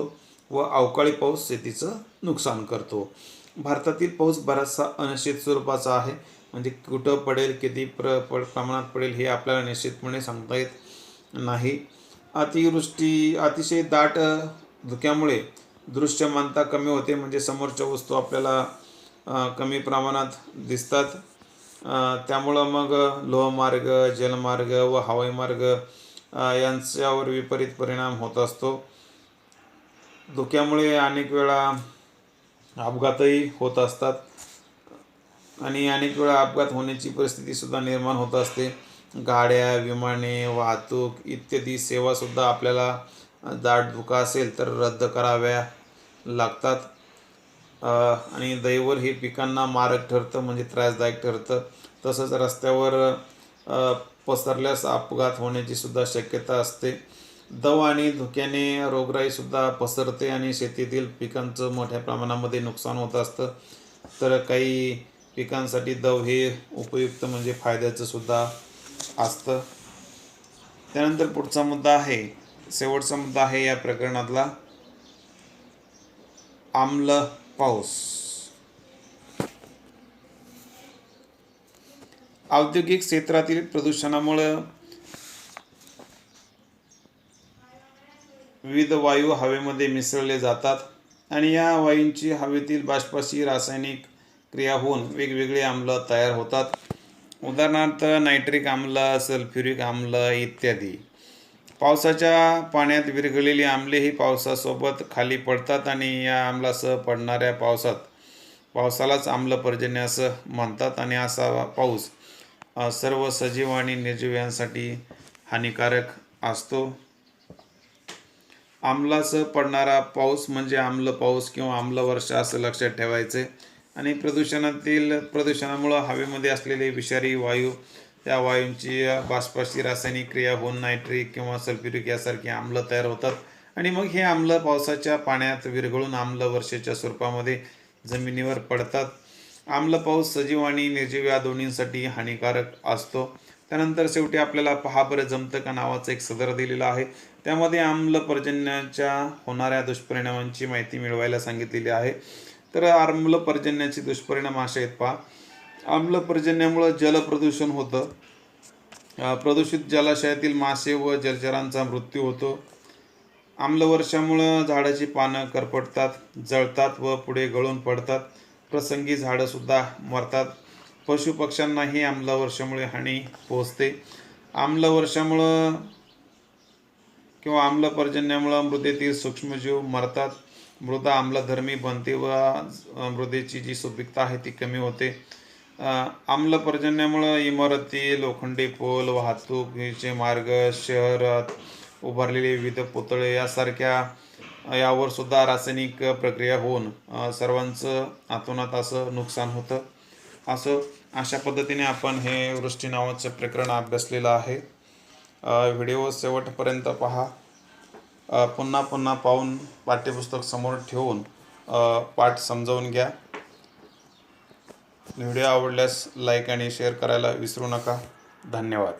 व अवकाळी पाऊस शेतीचं नुकसान करतो. भारतातील पाऊस बराचसा अनिश्चित स्वरूपाचा आहे. म्हणजे कुठं पडेल, किती प्रमाणात पडेल हे आपल्याला निश्चितपणे सांगता येत नाही. अतिशय दाट धुक्यामुळे दृश्यमानता कमी होते. म्हणजे समोरच्या वस्तू आपल्याला कमी प्रमाणात दिसतात. त्यामुळं मग लोहमार्ग, जलमार्ग व हवाई मार्ग यांच्यावर विपरीत परिणाम होत असतो. धुक्यामुळे अनेक वेळा अपघातही होत असतात आणि अनेक वेळा अपघात होण्याची परिस्थितीसुद्धा निर्माण होत असते. गाड्या, विमाने, वाहतूक इत्यादी सेवासुद्धा आपल्याला दाट धुका असेल तर रद्द कराव्या लागतात. आणि दैवर हे पिकांना मारक ठरतं, म्हणजे त्रासदायक ठरतं. तसंच रस्त्यावर पसरल्यास अपघात होण्याची सुद्धा शक्यता असते. दव आणि धुक्याने रोगराईसुद्धा पसरते आणि शेतीतील पिकांचं मोठ्या प्रमाणामध्ये नुकसान होत असतं. तर काही पिकांसाठी दव हे उपयुक्त म्हणजे फायद्याचं सुद्धा असतं. त्यानंतर पुढचा मुद्दा आहे, शेवटचा मुद्दा आहे या प्रकरणातला, आम्ल पाऊस. औद्योगिक क्षेत्रातील प्रदूषणामुळे विविध वायू हवेमध्ये मिसळले जातात आणि या वायूंची हवेतील बाष्पाशी रासायनिक क्रिया होऊन वेगवेगळे आम्ल तयार होतात. उदाहरणार्थ नायट्रिक आम्ल, सल्फ्युरिक आम्ल इत्यादी. पावसाच्या पाण्यात विरघळलेली आम्ले ही पावसासोबत खाली पडतात आणि या आम्लासह पडणाऱ्या पावसालाच आम्लपर्जन्य असं म्हणतात. आणि असा पाऊस सर्व सजीव आणि निर्जीव यांसाठी हानिकारक असतो. आम्लासह पडणारा पाऊस म्हणजे आम्ल पाऊस किंवा आम्लवर्षा असं लक्षात ठेवायचे. आणि प्रदूषणामुळं हवेमध्ये असलेले विषारी वायू, त्या वायूंची बाष्पाशी रासायनिक क्रिया होऊन नायट्रिक किंवा सल्फ्युरिक यासारखे आम्ल तयार होतात आणि मग हे आम्ल पावसाच्या पाण्यात विरघळून आम्लवर्षेच्या स्वरूपामध्ये जमिनीवर पडतात. आम्ल पाऊस सजीव आणि निर्जीव या दोन्हींसाठी हानिकारक असतो. त्यानंतर शेवटी आपल्याला पहा बरं जमतं का नावाचं एक सदर दिलेलं आहे. त्यामध्ये आम्ल पर्जन्याच्या होणाऱ्या दुष्परिणामांची माहिती मिळवायला सांगितलेली आहे. तर आम्ल पर्जन्याचे दुष्परिणाम असे आहेत पहा. आम्ल पर्जन्यामुळं जलप्रदूषण होतं. प्रदूषित जलाशयातील मासे व जलचरांचा मृत्यू होतो. आम्लवर्षामुळं झाडाची पानं करपटतात, जळतात व पुढे गळून पडतात. प्रसंगी झाडंसुद्धा मरतात. पशुपक्ष्यांनाही आम्लवर्षामुळे हानी पोहोचते. आम्लवर्षामुळं किंवा आम्लपर्जन्यामुळं मृदेतील सूक्ष्मजीव मरतात. मृदा आम्लधर्मी बनते व मृदेची जी सुपीकता आहे ती कमी होते. आम्लपर्जन्यामुळं इमारती, लोखंडी पूल, वाहतुकीचे मार्ग, शहरात उभारलेले विविध पुतळे यावर सुद्धा रासायनिक प्रक्रिया होऊन सर्वांचं अतोनात असं नुकसान होतं. अशा पद्धतीने आपण हे वृष्टी नावाचं प्रकरण अभ्यासलेलं आहे. व्हिडिओ शेवटपर्यंत पहा. पुन्हा पुन्हा पाहून पाठ्यपुस्तक समोर ठेवून पाठ समजावून घ्या. व्हिडिओ आवडल्यास लाईक आणि शेअर करायला विसरू नका. धन्यवाद.